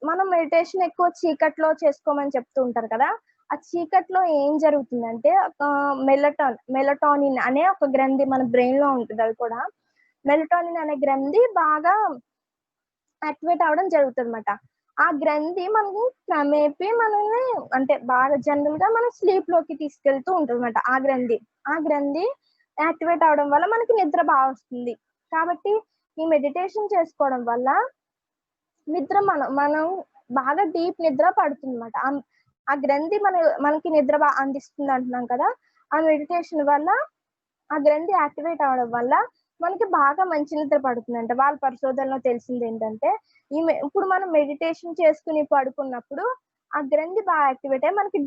Speaker 2: మనం మెడిటేషన్ ఎక్కువ చీకట్లో చేసుకోమని చెప్తూ ఉంటారు కదా, ఆ చీకట్లో ఏం జరుగుతుందంటే మెలటోనిన్ అనే ఒక గ్రంథి మన బ్రెయిన్ లో ఉంటుంది. అది కూడా మెలటోనిన్ అనే గ్రంథి బాగా యాక్టివేట్ అవ్వడం జరుగుతుంది అనమాట. ఆ గ్రంథి మనకి క్రమేపీ మనల్ని అంటే బాగా జనరల్ గా మన స్లీప్ లోకి తీసుకెళ్తూ ఉంటుంది అనమాట. ఆ గ్రంథి యాక్టివేట్ అవడం వల్ల మనకి నిద్ర బాగా వస్తుంది. కాబట్టి ఈ మెడిటేషన్ చేసుకోవడం వల్ల నిద్ర మనం బాగా డీప్ నిద్ర పడుతుంది అనమాట. ఆ గ్రంథి మనకి నిద్ర బాగా అందిస్తుంది అంటున్నాం కదా, ఆ మెడిటేషన్ వల్ల ఆ గ్రంథి యాక్టివేట్ అవడం వల్ల మనకి బాగా మంచి నిద్ర పడుతుందంట. వాళ్ళ పరిశోధనలో తెలిసింది ఏంటంటే ఇప్పుడు మనం మెడిటేషన్ చేసుకుని పడుకున్నప్పుడు ఆ గ్రంథి బాగా యాక్టివేట్ అయ్యి మనకి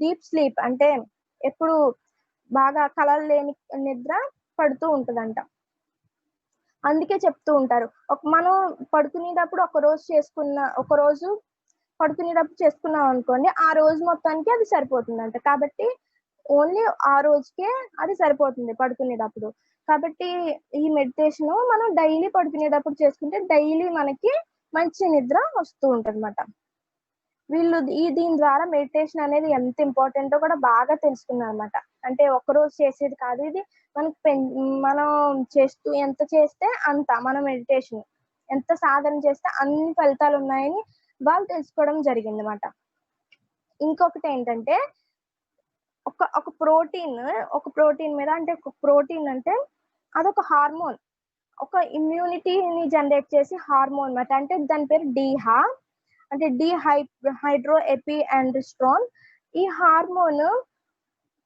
Speaker 2: డీప్ స్లీప్ అంటే ఎప్పుడు బాగా కలలు లేని నిద్ర పడుతూ ఉంటదంట. అందుకే చెప్తూ ఉంటారు. మనం పడుకునేటప్పుడు ఒక రోజు పడుకునేటప్పుడు చేసుకున్నాం అనుకోండి, ఆ రోజు మొత్తానికి అది సరిపోతుందంట. కాబట్టి ఓన్లీ ఆ రోజుకే అది సరిపోతుంది పడుకునేటప్పుడు. కాబట్టి ఈ మెడిటేషన్ మనం డైలీ పడుకునేటప్పుడు చేసుకుంటే డైలీ మనకి మంచి నిద్ర వస్తూ ఉంటదన్నమాట. వీళ్ళు దీని ద్వారా మెడిటేషన్ అనేది ఎంత ఇంపార్టెంటో కూడా బాగా తెలుసుకున్నారన్నమాట. అంటే ఒక్కరోజు చేసేది కాదు ఇది. మనం ఎంత చేస్తే అంత మన మెడిటేషన్. ఎంత సాధన చేస్తే అన్ని ఫలితాలు ఉన్నాయని వాళ్ళు తెలుసుకోవడం జరిగిందన్నమాట. ఇంకొకటేంటంటే ఒక ప్రోటీన్ మీద అంటే ఒక ప్రోటీన్ అంటే అదొక హార్మోన్. ఒక ఇమ్యూనిటీని జనరేట్ చేసే హార్మోన్ అన్నమాట. అంటే దాని పేరు డీహా. అంటే హైడ్రో ఎపి ఆండ్రోస్టెరోన్. ఈ హార్మోన్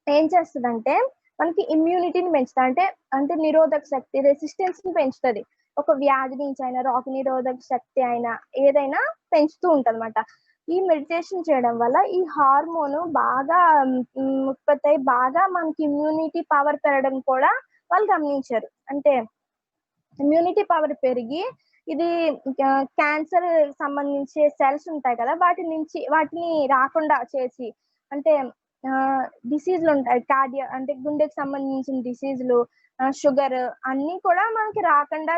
Speaker 2: ఏం చేస్తదంటే మనకి ఇమ్యూనిటీని పెంచుతది. అంటే నిరోధక శక్తి, రెసిస్టెన్స్ ని పెంచుతది. ఒక వ్యాధి నుంచి అయినా, రోగ నిరోధక శక్తి అయినా ఏదైనా పెంచుతూ ఉంటదన్నమాట. ఈ మెడిటేషన్ చేయడం వల్ల ఈ హార్మోన్ బాగా ఉత్పత్తి అయ్యి బాగా మనకి ఇమ్యూనిటీ పవర్ పెరగడం కూడా వాళ్ళు గమనించారు. అంటే ఇమ్యూనిటీ పవర్ పెరిగి ఇది క్యాన్సర్ సంబంధించే సెల్స్ ఉంటాయి కదా, వాటిని రాకుండా చేసి, అంటే డిసీజులు ఉంటాయి అంటే గుండెకి సంబంధించిన డిసీజులు, షుగర్ అన్ని కూడా మనకి రాకుండా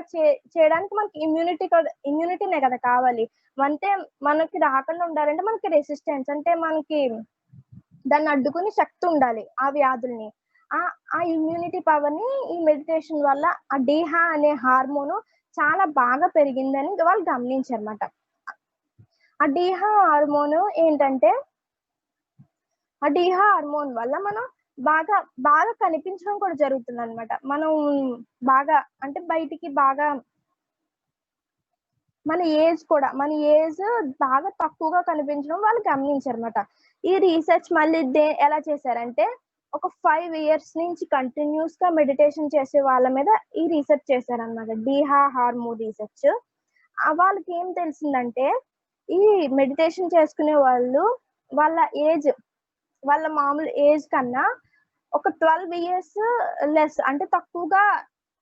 Speaker 2: చేయడానికి మనకి ఇమ్యూనిటీనే కదా కావాలి. అంటే మనకి రాకుండా ఉండాలంటే మనకి రెసిస్టెన్స్, అంటే మనకి దాన్ని అడ్డుకునే శక్తి ఉండాలి ఆ వ్యాధుల్ని. ఆ ఇమ్యూనిటీ పవర్ ని ఈ మెడిటేషన్ వల్ల ఆ డీహా అనే హార్మోన్ చాలా బాగా పెరిగిందని వాళ్ళు గమనించారన్నమాట. ఆ డీహా హార్మోన్ ఏంటంటే ఆ డీహా హార్మోన్ వల్ల మనం బాగా కనిపించడం కూడా జరుగుతుంది అనమాట. మనం బాగా అంటే బయటికి బాగా మన ఏజ్ బాగా తక్కువగా కనిపించడం వాళ్ళు గమనించారన్నమాట. ఈ రీసెర్చ్ మళ్ళీ ఎలా చేశారంటే ఒక 5 ఇయర్స్ నుంచి కంటిన్యూస్ గా మెడిటేషన్ చేసే వాళ్ళ మీద ఈ రీసెర్చ్ చేశారన్నమాట. డీహా హార్మోన్ రీసెర్చ్. వాళ్ళకి ఏం తెలిసిందంటే ఈ మెడిటేషన్ చేసుకునే వాళ్ళు వాళ్ళ మామూలు ఏజ్ కన్నా ఒక 12 ఇయర్స్ లెస్, అంటే తక్కువగా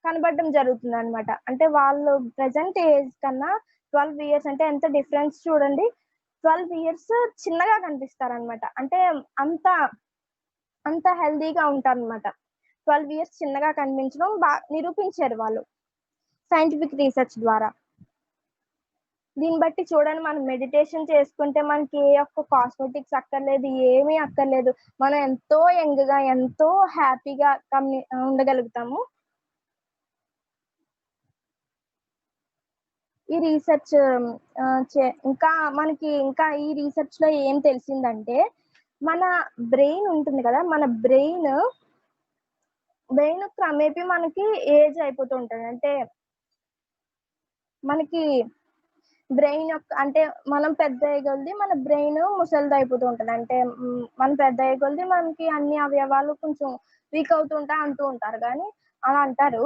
Speaker 2: కనబడడం జరుగుతుంది అనమాట. అంటే వాళ్ళు ప్రెసెంట్ ఏజ్ కన్నా 12 ఇయర్స్ అంటే ఎంత డిఫరెన్స్ చూడండి. 12 ఇయర్స్ చిన్నగా కనిపిస్తారనమాట. అంటే అంత హెల్దీగా ఉంటారనమాట. 12 ఇయర్స్ చిన్నగా కనిపించడం నిరూపించారు వాళ్ళు సైంటిఫిక్ రీసెర్చ్ ద్వారా. దీన్ని బట్టి చూడండి, మనం మెడిటేషన్ చేసుకుంటే మనకి ఏ ఒక్క కాస్మెటిక్స్ అక్కర్లేదు, ఏమీ అక్కర్లేదు. మనం ఎంతో యంగ్ గా ఎంతో హ్యాపీగా ఉండగలుగుతాము. ఈ రీసెర్చ్ ఇంకా ఈ రీసెర్చ్ లో ఏం తెలిసిందంటే మన బ్రెయిన్ ఉంటుంది కదా, మన బ్రెయిన్ క్రమేపీ మనకి ఏజ్ అయిపోతూ ఉంటుంది. అంటే మనకి బ్రెయిన్ అంటే మనం పెద్ద అయ్యే కొద్దీ మన బ్రెయిన్ ముసలిది అయిపోతూ ఉంటుంది. అంటే మనం పెద్ద అయ్యే కొద్దీ మనకి అన్ని అవయవాలు కొంచెం వీక్ అవుతుంటాయి అంటూ ఉంటారు. కానీ అలా అంటారు,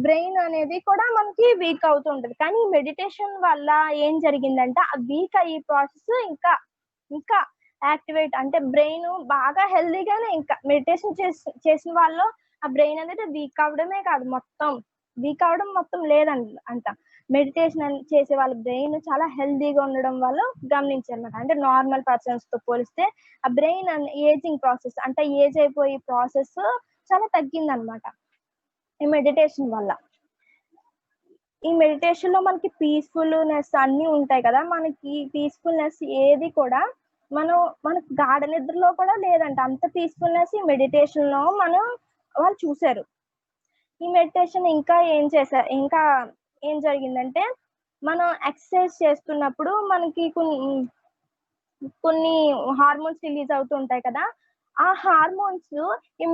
Speaker 2: బ్రెయిన్ అనేది కూడా మనకి వీక్ అవుతూ ఉంటది. కానీ మెడిటేషన్ వల్ల ఏం జరిగిందంటే ఆ వీక్ అయ్యే ప్రాసెస్ ఇంకా యాక్టివేట్, అంటే బ్రెయిన్ బాగా హెల్దీగానే, ఇంకా మెడిటేషన్ చేసిన వాళ్ళు ఆ బ్రెయిన్ అనేది వీక్ అవడమే కాదు, వీక్ అవడం మొత్తం లేదంట. మెడిటేషన్ చేసే వాళ్ళ బ్రెయిన్ చాలా హెల్దీగా ఉండడం వల్ల గమనించారన్నమాట. అంటే నార్మల్ పర్సన్స్ తో పోలిస్తే ఆ బ్రెయిన్ ఏజింగ్ ప్రాసెస్, అంటే ఏజ్ అయిపోయే ప్రాసెస్ చాలా తగ్గిందనమాట ఈ మెడిటేషన్ వల్ల. ఈ మెడిటేషన్ లో మనకి పీస్ఫుల్నెస్ అన్ని ఉంటాయి కదా, మనకి పీస్ఫుల్నెస్ ఏది కూడా మనకు గాఢ నిద్రలో కూడా లేదంట. అంత పీస్ఫుల్నెస్ ఈ మెడిటేషన్ లో వాళ్ళు చూశారు. ఈ మెడిటేషన్ ఇంకా ఏం జరిగిందంటే మనం ఎక్సర్సైజ్ చేస్తున్నప్పుడు మనకి కొన్ని హార్మోన్స్ రిలీజ్ అవుతూ ఉంటాయి కదా, ఆ హార్మోన్స్ ఈ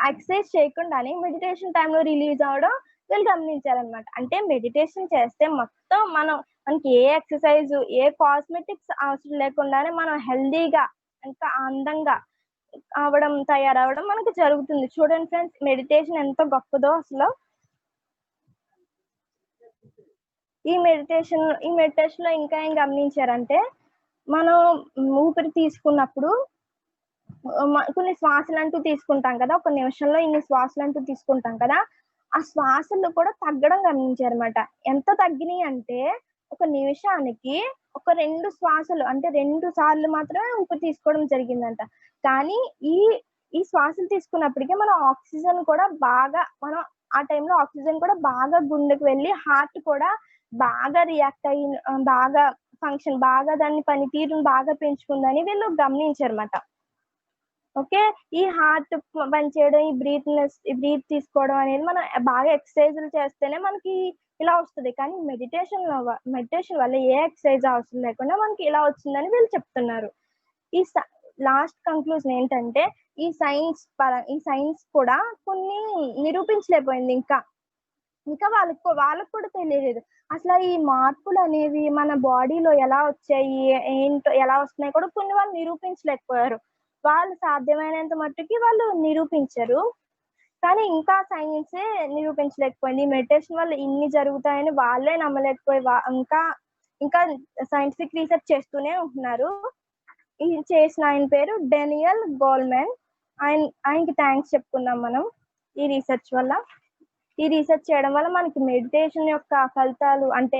Speaker 2: ఎక్సర్సైజ్ చేయకుండానే మెడిటేషన్ టైంలో రిలీజ్ అవడం వీళ్ళు గమనించారనమాట. అంటే మెడిటేషన్ చేస్తే మొత్తం మనకి ఏ ఎక్సర్సైజ్, ఏ కాస్మెటిక్స్ అవసరం లేకుండానే మనం హెల్దీగా ఇంకా అందంగా తయారవడం మనకి జరుగుతుంది. చూడండి ఫ్రెండ్స్, మెడిటేషన్ ఎంత గొప్పదో అసలు. ఈ మెడిటేషన్ లో ఇంకా ఏం గమనించారంటే మనం ఊపిరి తీసుకున్నప్పుడు కొన్ని శ్వాసలు అంటూ తీసుకుంటాం కదా, ఒక నిమిషంలో ఇన్ని శ్వాసలు అంటూ తీసుకుంటాం కదా, ఆ శ్వాసలు కూడా తగ్గడం గమనించారన్నమాట. ఎంత తగ్గినాయి అంటే ఒక నిమిషానికి ఒక 2 శ్వాసలు అంటే 2 సార్లు మాత్రమే ఊపిరి తీసుకోవడం జరిగిందంట. కానీ ఈ ఈ శ్వాసలు తీసుకున్నప్పటికే మనం ఆక్సిజన్ కూడా బాగా మనం ఆ టైంలో ఆక్సిజన్ కూడా బాగా గుండెకి వెళ్ళి హార్ట్ కూడా బాగా రియాక్ట్ అయ్యి బాగా ఫంక్షన్ బాగా దాని పనితీరుని బాగా పెంచుకుందని వీళ్ళు గమనించారన్నమాట. ఓకే. ఈ హార్ట్ పనిచేయడం, ఈ బ్రీత్ తీసుకోవడం అనేది మనం బాగా ఎక్సర్‌సైజులు చేస్తేనే మనకి ఇలా వస్తది. కానీ మెడిటేషన్ వల్ల ఏ ఎక్సర్‌సైజ్ అవసరం లేకుండా మనకి ఇలా వచ్చిందని వీళ్ళు చెప్తున్నారు. ఈ లాస్ట్ కంక్లూజన్ ఏంటంటే ఈ సైన్స్ కూడా కొన్ని నిరూపించలేకపోయింది ఇంకా. ఇంకా వాళ్ళకి కూడా తెలియలేదు. అసల ఈ మార్పులనేవి మన బాడీలో ఎలా వచ్చాయి, ఏంటో ఎలా వస్తున్నాయి కూడా కొన్ని వాళ్ళు నిరూపించలేకపోయారు. వాళ్ళు సాధ్యమైనంత మట్టుకి వాళ్ళు నిరూపించరు. కానీ ఇంకా సైన్సే నిరూపించలేకపోయింది. ఈ మెడిటేషన్ వల్ల ఇన్ని జరుగుతాయని వాళ్ళే నమ్మలేకపోయి ఇంకా సైంటిఫిక్ రీసెర్చ్ చేస్తూనే ఉంటున్నారు. ఈ చేసిన ఆయన పేరు డేనియల్ గోల్మెన్. ఆయనకి థాంక్స్ చెప్పుకుందాం మనం ఈ రీసెర్చ్ వల్ల. ఈ రీసెర్చ్ చేయడం వల్ల మనకి మెడిటేషన్ యొక్క ఫలితాలు అంటే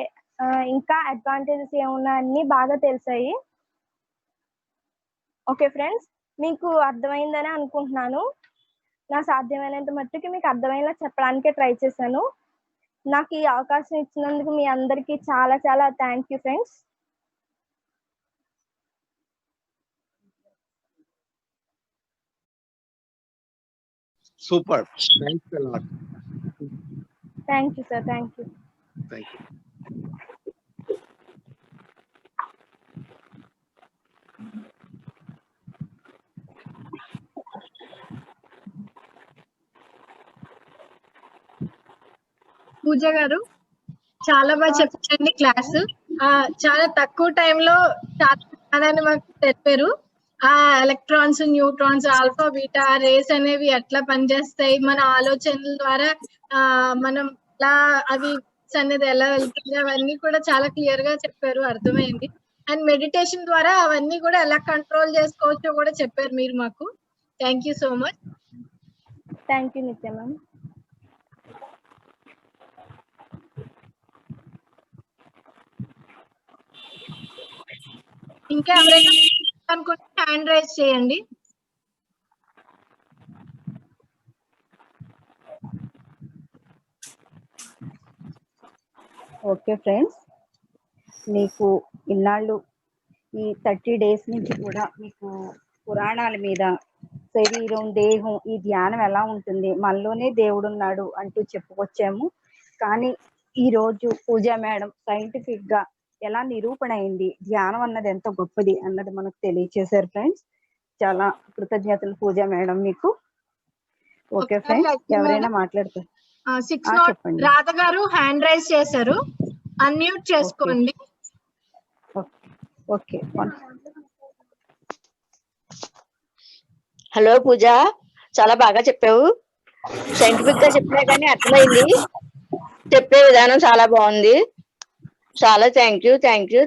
Speaker 2: ఇంకా అడ్వాంటేజెస్ ఏమున్నాయి అన్నీ బాగా తెలిసాయి. ఓకే ఫ్రెండ్స్, మీకు అర్థమైందని అనుకుంటున్నాను. నా సాధ్యమైనంత మట్టుకి మీకు అర్థమయ్యేలా చెప్పడానికే ట్రై చేశాను. నాకు ఈ అవకాశం ఇచ్చినందుకు మీ అందరికీ చాలా చాలా thank you friends.
Speaker 3: Super. Thanks a lot.
Speaker 2: Thank you sir. Thank you.
Speaker 3: Thank you.
Speaker 4: పూజ గారు చాలా బాగా చెప్పండి క్లాస్. చాలా తక్కువ టైంలో చాలా మాకు చెప్పారు. ఆ electrons, neutrons, alpha, beta rays అనేవి ఎట్లా పనిచేస్తాయి, మన ఆలోచనల ద్వారా మనం ఎలా అవి అనేది ఎలా వెళ్తుంది అవన్నీ కూడా చాలా క్లియర్ గా చెప్పారు, అర్థమైంది. అండ్ మెడిటేషన్ ద్వారా అవన్నీ కూడా ఎలా కంట్రోల్ చేసుకోవచ్చో కూడా చెప్పారు మీరు మాకు. Thank you so much.
Speaker 2: Thank you నిత్య మ్యామ్.
Speaker 4: ఇంకా ఎవరైనా అనుకుంటే హ్యాండ్ రైజ్ చేయండి.
Speaker 1: ఓకే ఫ్రెండ్స్, మీకు ఇన్నాళ్ళు ఈ 30 days నుంచి కూడా మీకు పురాణాల మీద శరీరం, దేహం, ఈ ధ్యానం ఎలా ఉంటుంది, మనలోనే దేవుడు ఉన్నాడు అంటూ చెప్పుకొచ్చాము. కానీ ఈరోజు పూజా మేడం సైంటిఫిక్ గా ఎలా నిరూపణ అయింది, ధ్యానం అన్నది ఎంత గొప్పది అన్నది మనకు తెలియచేశారు ఫ్రెండ్స్. చాలా కృతజ్ఞతలు పూజా మేడం మీకు. ఓకే ఫ్రెండ్స్, ఎవరైనా మాట్లాడతారు? చెప్పండి.
Speaker 4: రాధ గారు హ్యాండ్ రైజ్ చేశారు, అన్మ్యూట్ చేసుకోండి.
Speaker 1: ఓకే.
Speaker 5: హలో పూజ, చాలా బాగా చెప్పావు. సైంటిఫిక్ గా చెప్పినా కానీ అర్థమైంది. చెప్పే విధానం చాలా బాగుంది. చాలా thank you.
Speaker 2: Thank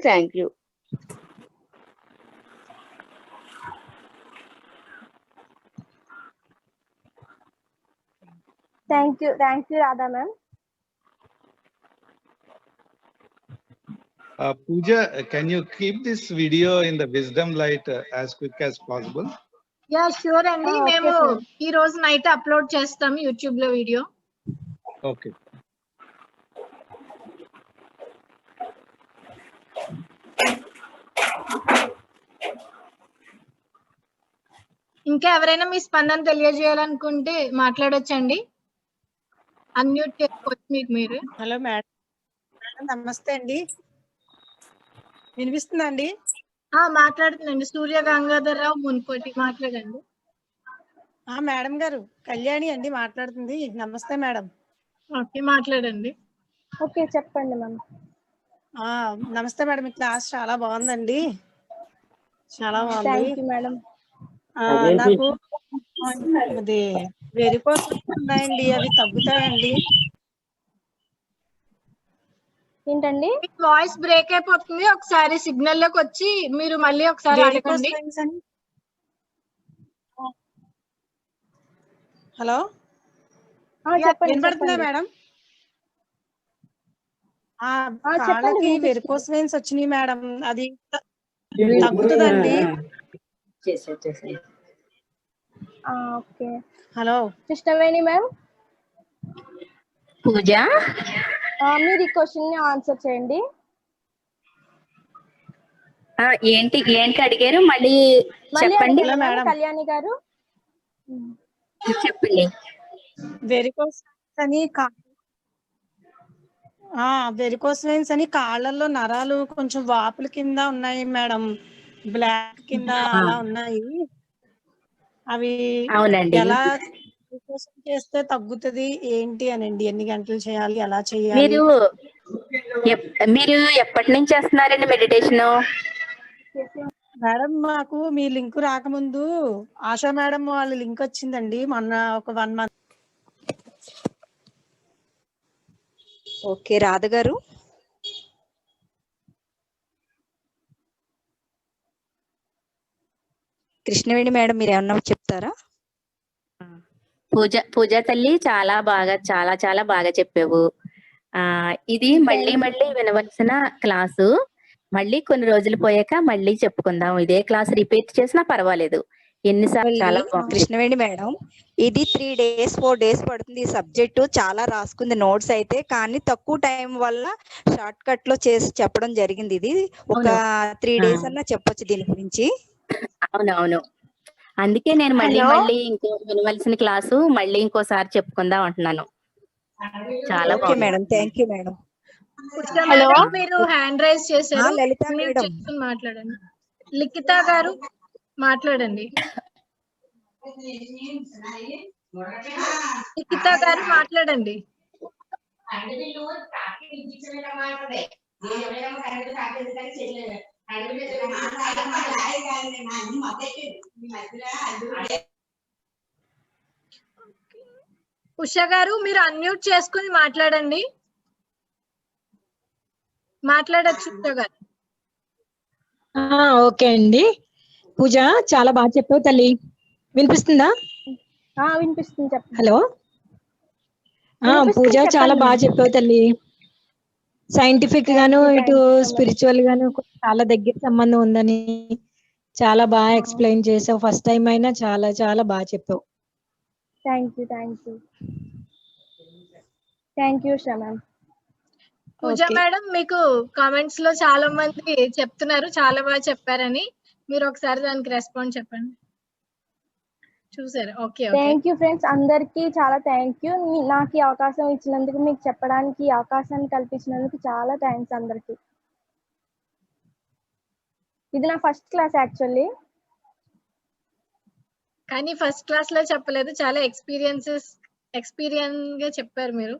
Speaker 2: you Radha ma'am.
Speaker 3: Pooja, can you keep this video in the Wisdom Light as quick as possible?
Speaker 4: Yeah sure అండి. మేము ఈ రోజు నైట్ అప్లోడ్ చేస్తాం యూట్యూబ్ లో వీడియో.
Speaker 3: ఓకే.
Speaker 4: ఇంకా ఎవరైనా మీ స్పందన తెలియజేయాలనుకుంటే మాట్లాడొచ్చండి, అన్మ్యూట్ చేసుకోవచ్చు మీకు మీరు.
Speaker 6: Hello madam. నమస్తే అండి, వినిపిస్తుందా అండి?
Speaker 4: మాట్లాడుతుందండి. సూర్య గంగాధర్రావు మున్కోటి, మాట్లాడండి.
Speaker 6: మేడం గారు, కళ్యాణి అండి మాట్లాడుతుంది. నమస్తే మేడం.
Speaker 4: ఓకే, మాట్లాడండి.
Speaker 2: ఓకే, చెప్పండి మ్యామ్.
Speaker 6: నమస్తే మేడం, ఈ క్లాస్ చాలా బాగుందండి, చాలా బాగుంది.
Speaker 2: Thank you madam.
Speaker 6: నాకు అది వెరికోస్ ఉన్నాయండి, అవి తగ్గుతాయండి?
Speaker 2: ఏంటండి?
Speaker 4: వాయిస్ బ్రేక్ అయిపోతుంది, ఒకసారి సిగ్నల్ లోకి వచ్చి మీరు మళ్ళీ ఒకసారి అడగండి.
Speaker 6: హలో
Speaker 2: చెప్పండి
Speaker 6: వినపడుతుందా
Speaker 2: చెప్పండి
Speaker 6: మేడం?
Speaker 2: చెప్పండి
Speaker 6: కాళ్ళకి
Speaker 2: వినిపిస్తుంది.
Speaker 6: వెరికోస్ వెయిన్స్ వచ్చినాయి మేడం. అది తగ్గుతుందండి.
Speaker 2: ఓకే
Speaker 6: హలో
Speaker 2: కృష్ణవేణి మ్యామ్,
Speaker 5: పూజ
Speaker 2: మీరు ఈ క్వశ్చన్ ని ఆన్సర్ చేయండి.
Speaker 5: ఏంటి అడిగారు మళ్ళీ
Speaker 2: మళ్ళీ
Speaker 5: చెప్పండి.
Speaker 2: అడగండి మ్యామ్,
Speaker 6: మేడం.
Speaker 2: కళ్యాణి గారు.
Speaker 5: చెప్పండి.
Speaker 6: వెరికోస్ అని వెరికోస్ వెయిన్స్ అని కాళ్ళల్లో నరాలు కొంచెం వాపుల కింద ఉన్నాయి మేడం. బ్లాక్ కింద అలా ఉన్నాయి. అవి
Speaker 5: అవునండి.
Speaker 6: ఎలా చేస్తే తగ్గుతుంది ఏంటి అనండి? ఎన్ని గంటలు చేయాలి? ఎలా చేయాలి?
Speaker 5: మీరు ఎప్పటి నుంచి చేస్తున్నారండి మెడిటేషన్?
Speaker 6: మేడం మాకు మీ లింక్ రాకముందు ఆశా మేడం వాళ్ళ లింక్ వచ్చిందండి మొన్న ఒక 1 month.
Speaker 1: ఓకే రాధ గారు, కృష్ణవేణి మేడం మీరు ఏమన్నా చెప్తారా?
Speaker 5: పూజ తల్లి చాలా బాగా చెప్పావు. ఇది మళ్ళీ వినవలసిన క్లాసు. మళ్ళీ కొన్ని రోజులు పోయాక మళ్ళీ చెప్పుకుందాం. ఇదే క్లాస్ రిపీట్ చేసినా పర్వాలేదు. ఎన్నిసార్లు చాలా
Speaker 1: కృష్ణవేణి మేడం, ఇది 3 days 4 days పడుతుంది. ఈ సబ్జెక్టు చాలా రాసుకుంది నోట్స్ అయితే, కానీ తక్కువ టైం వల్ల షార్ట్ కట్ లో చేసి చెప్పడం జరిగింది. ఇది ఒక 3 days అన్నా చెప్పొచ్చు దీని గురించి.
Speaker 5: అవునవును, అందుకే నేను మళ్ళీ ఇంకో వినవలసిన క్లాసు మళ్ళీ ఇంకోసారి చెప్పుకుందాం అంటున్నాను. చాలా
Speaker 1: okay madam, thank you madam.
Speaker 4: Hello, మీరు హ్యాండ్ రైజ్ చేశారు,
Speaker 1: లలిత మేడం
Speaker 4: మాట్లాడండి. లిఖిత గారు మాట్లాడండి. లిఖిత గారు మాట్లాడండి. ఉషా గారు మీరు అన్మ్యూట్ చేసుకుని మాట్లాడండి. మాట్లాడచ్చు ఉషా గారు.
Speaker 7: ఓకే అండి. పూజ చాలా బాగా చెప్పావు తల్లి. వినిపిస్తుందా?
Speaker 2: వినిపిస్తుంది, చెప్పండి.
Speaker 7: హలో, పూజ చాలా బాగా చెప్పావు తల్లి. సైంటిఫిక్ గాను ఇటు స్పిరిచువల్ గాను చాలా దగ్గర సంబంధం ఉందని చాలా బాగా ఎక్స్ప్లెయిన్ చేసావు. ఫస్ట్ టైం అయినా చాలా బాగా చెప్పావు.
Speaker 2: Thank you Usha ma'am.
Speaker 4: Pooja madam, మీకు కామెంట్స్ లో చాలా మంది చెప్తున్నారు చాలా బాగా చెప్పారని. మీరు ఒకసారి దానికి రెస్పాండ్ చెప్పండి. చూసారు? ఓకే.
Speaker 2: థ్యాంక్ యూ ఫ్రెండ్స్, అందరికి చాలా థ్యాంక్ యూ. నాకు ఈ అవకాశం ఇచ్చినందుకు, మీకు చెప్పడానికి అవకాశాన్ని కల్పించినందుకు చాలా థ్యాంక్స్ అందరికి. ఇది నా ఫస్ట్ క్లాస్ యాక్చువల్లీ.
Speaker 4: కానీ ఫస్ట్ క్లాస్ లో చెప్పలేదు, చాలా ఎక్స్పీరియన్స్ గా చెప్పారు మీరు.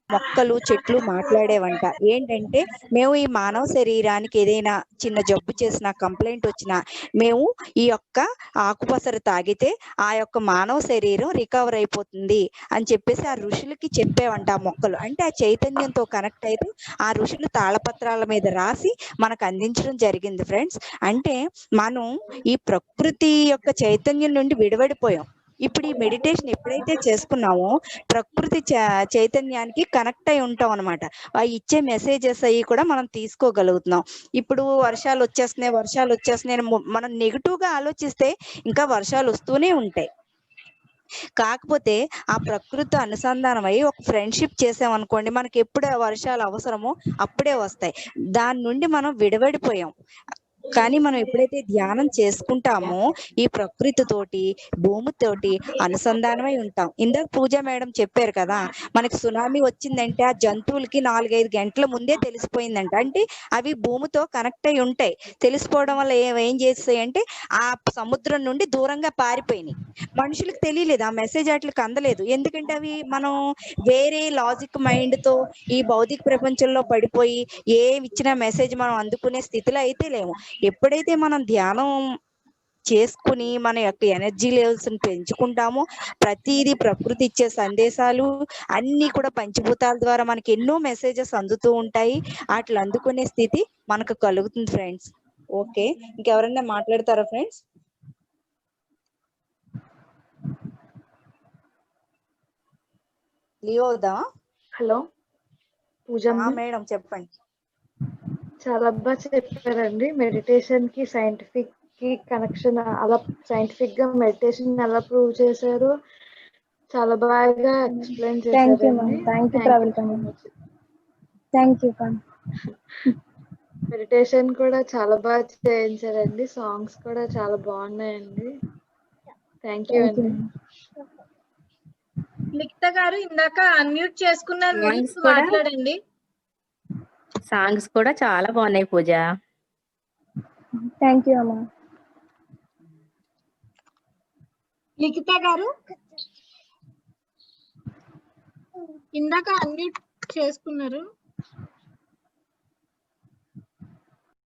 Speaker 1: మొక్కలు చెట్లు మాట్లాడేవంట. ఏంటంటే మేము ఈ మానవ శరీరానికి ఏదైనా చిన్న జబ్బు చేసినా, కంప్లైంట్ వచ్చినా మేము ఈ యొక్క ఆకుపసరు తాగితే ఆ యొక్క మానవ శరీరం రికవర్ అయిపోతుంది అని చెప్పేసి ఆ ఋషులకి చెప్పేవంట. ఆ మొక్కలు అంటే ఆ చైతన్యంతో కనెక్ట్ అయితే ఆ ఋషులు తాళపత్రాల మీద రాసి మనకు అందించడం జరిగింది ఫ్రెండ్స్. అంటే మనం ఈ ప్రకృతి యొక్క చైతన్యం నుండి విడివడిపోయాం. ఇప్పుడు ఈ మెడిటేషన్ ఎప్పుడైతే చేసుకున్నామో ప్రకృతి చైతన్యానికి కనెక్ట్ అయి ఉంటాం అనమాట. ఆ ఇచ్చే మెసేజెస్ అవి కూడా మనం తీసుకోగలుగుతున్నాం. ఇప్పుడు వర్షాలు వచ్చేస్తున్నాయి మనం నెగిటివ్ గా ఆలోచిస్తే ఇంకా వర్షాలు వస్తూనే ఉంటాయి. కాకపోతే ఆ ప్రకృతి అనుసంధానం అయ్యి ఒక ఫ్రెండ్షిప్ చేసామనుకోండి, మనకి ఎప్పుడు వర్షాలు అవసరమో అప్పుడే వస్తాయి. దాని నుండి మనం విడివడిపోయాం. కానీ మనం ఎప్పుడైతే ధ్యానం చేసుకుంటామో ఈ ప్రకృతితోటి, భూమితోటి అనుసంధానమై ఉంటాం. ఇందాక పూజ మేడం చెప్పారు కదా, మనకి సునామీ వచ్చిందంటే ఆ జంతువులకి 4-5 గంటల ముందే తెలిసిపోయిందంట. అంటే అవి భూమితో కనెక్ట్ అయి ఉంటాయి. తెలిసిపోవడం వల్ల ఏం చేస్తాయి అంటే ఆ సముద్రం నుండి దూరంగా పారిపోయినాయి. మనుషులకు తెలియలేదు, ఆ మెసేజ్ వాటికి అందలేదు. ఎందుకంటే అవి మనం వేరే లాజిక్ మైండ్ తో ఈ భౌతిక ప్రపంచంలో పడిపోయి ఏమి ఇచ్చిన మెసేజ్ మనం అందుకునే స్థితిలో అయితే లేము. ఎప్పుడైతే మనం ధ్యానం చేసుకుని మన యొక్క ఎనర్జీ లెవెల్స్ పెంచుకుంటామో ప్రతిదీ ప్రకృతి ఇచ్చే సందేశాలు అన్ని కూడా పంచభూతాల ద్వారా మనకి ఎన్నో మెసేజెస్ అందుతూ ఉంటాయి. వాటిని అందుకునే స్థితి మనకు కలుగుతుంది ఫ్రెండ్స్. ఓకే, ఇంకెవరైనా మాట్లాడతారా ఫ్రెండ్స్? లియోదా.
Speaker 8: హలో పూజమ్మ
Speaker 1: మేడం చెప్పండి.
Speaker 8: చాలా బాగా చెప్పారండి. మెడిటేషన్ కి సైంటిఫిక్ కి కనెక్షన్, అలా సైంటిఫిక్ గా మెడిటేషన్ ఎలా ప్రూవ్ చేశారు చాలా బాగా ఎక్స్ప్లెయిన్
Speaker 2: థ్యాంక్ యూ
Speaker 8: చేశారండి.
Speaker 2: Ma'am. Thank you Pravallika ma'am. Thank you ma'am.
Speaker 8: Meditation కూడా చాలా బాగా చేయించారండి. సాంగ్స్ కూడా చాలా బాగున్నాయండి. థ్యాంక్ యూ అండి.
Speaker 4: లిఖిత గారు ఇందాక అన్మ్యూట్ చేసుకున్నారు మీరు,
Speaker 5: సాంగ్స్ కూడా
Speaker 4: మాట్లాడండి.
Speaker 5: సాంగ్స్ కూడా చాలా బాగున్నాయి పూజ.
Speaker 2: థ్యాంక్ యూ అమ్మా.
Speaker 4: లిఖిత గారు ఇందాక అన్మ్యూట్ చేసుకున్నారు.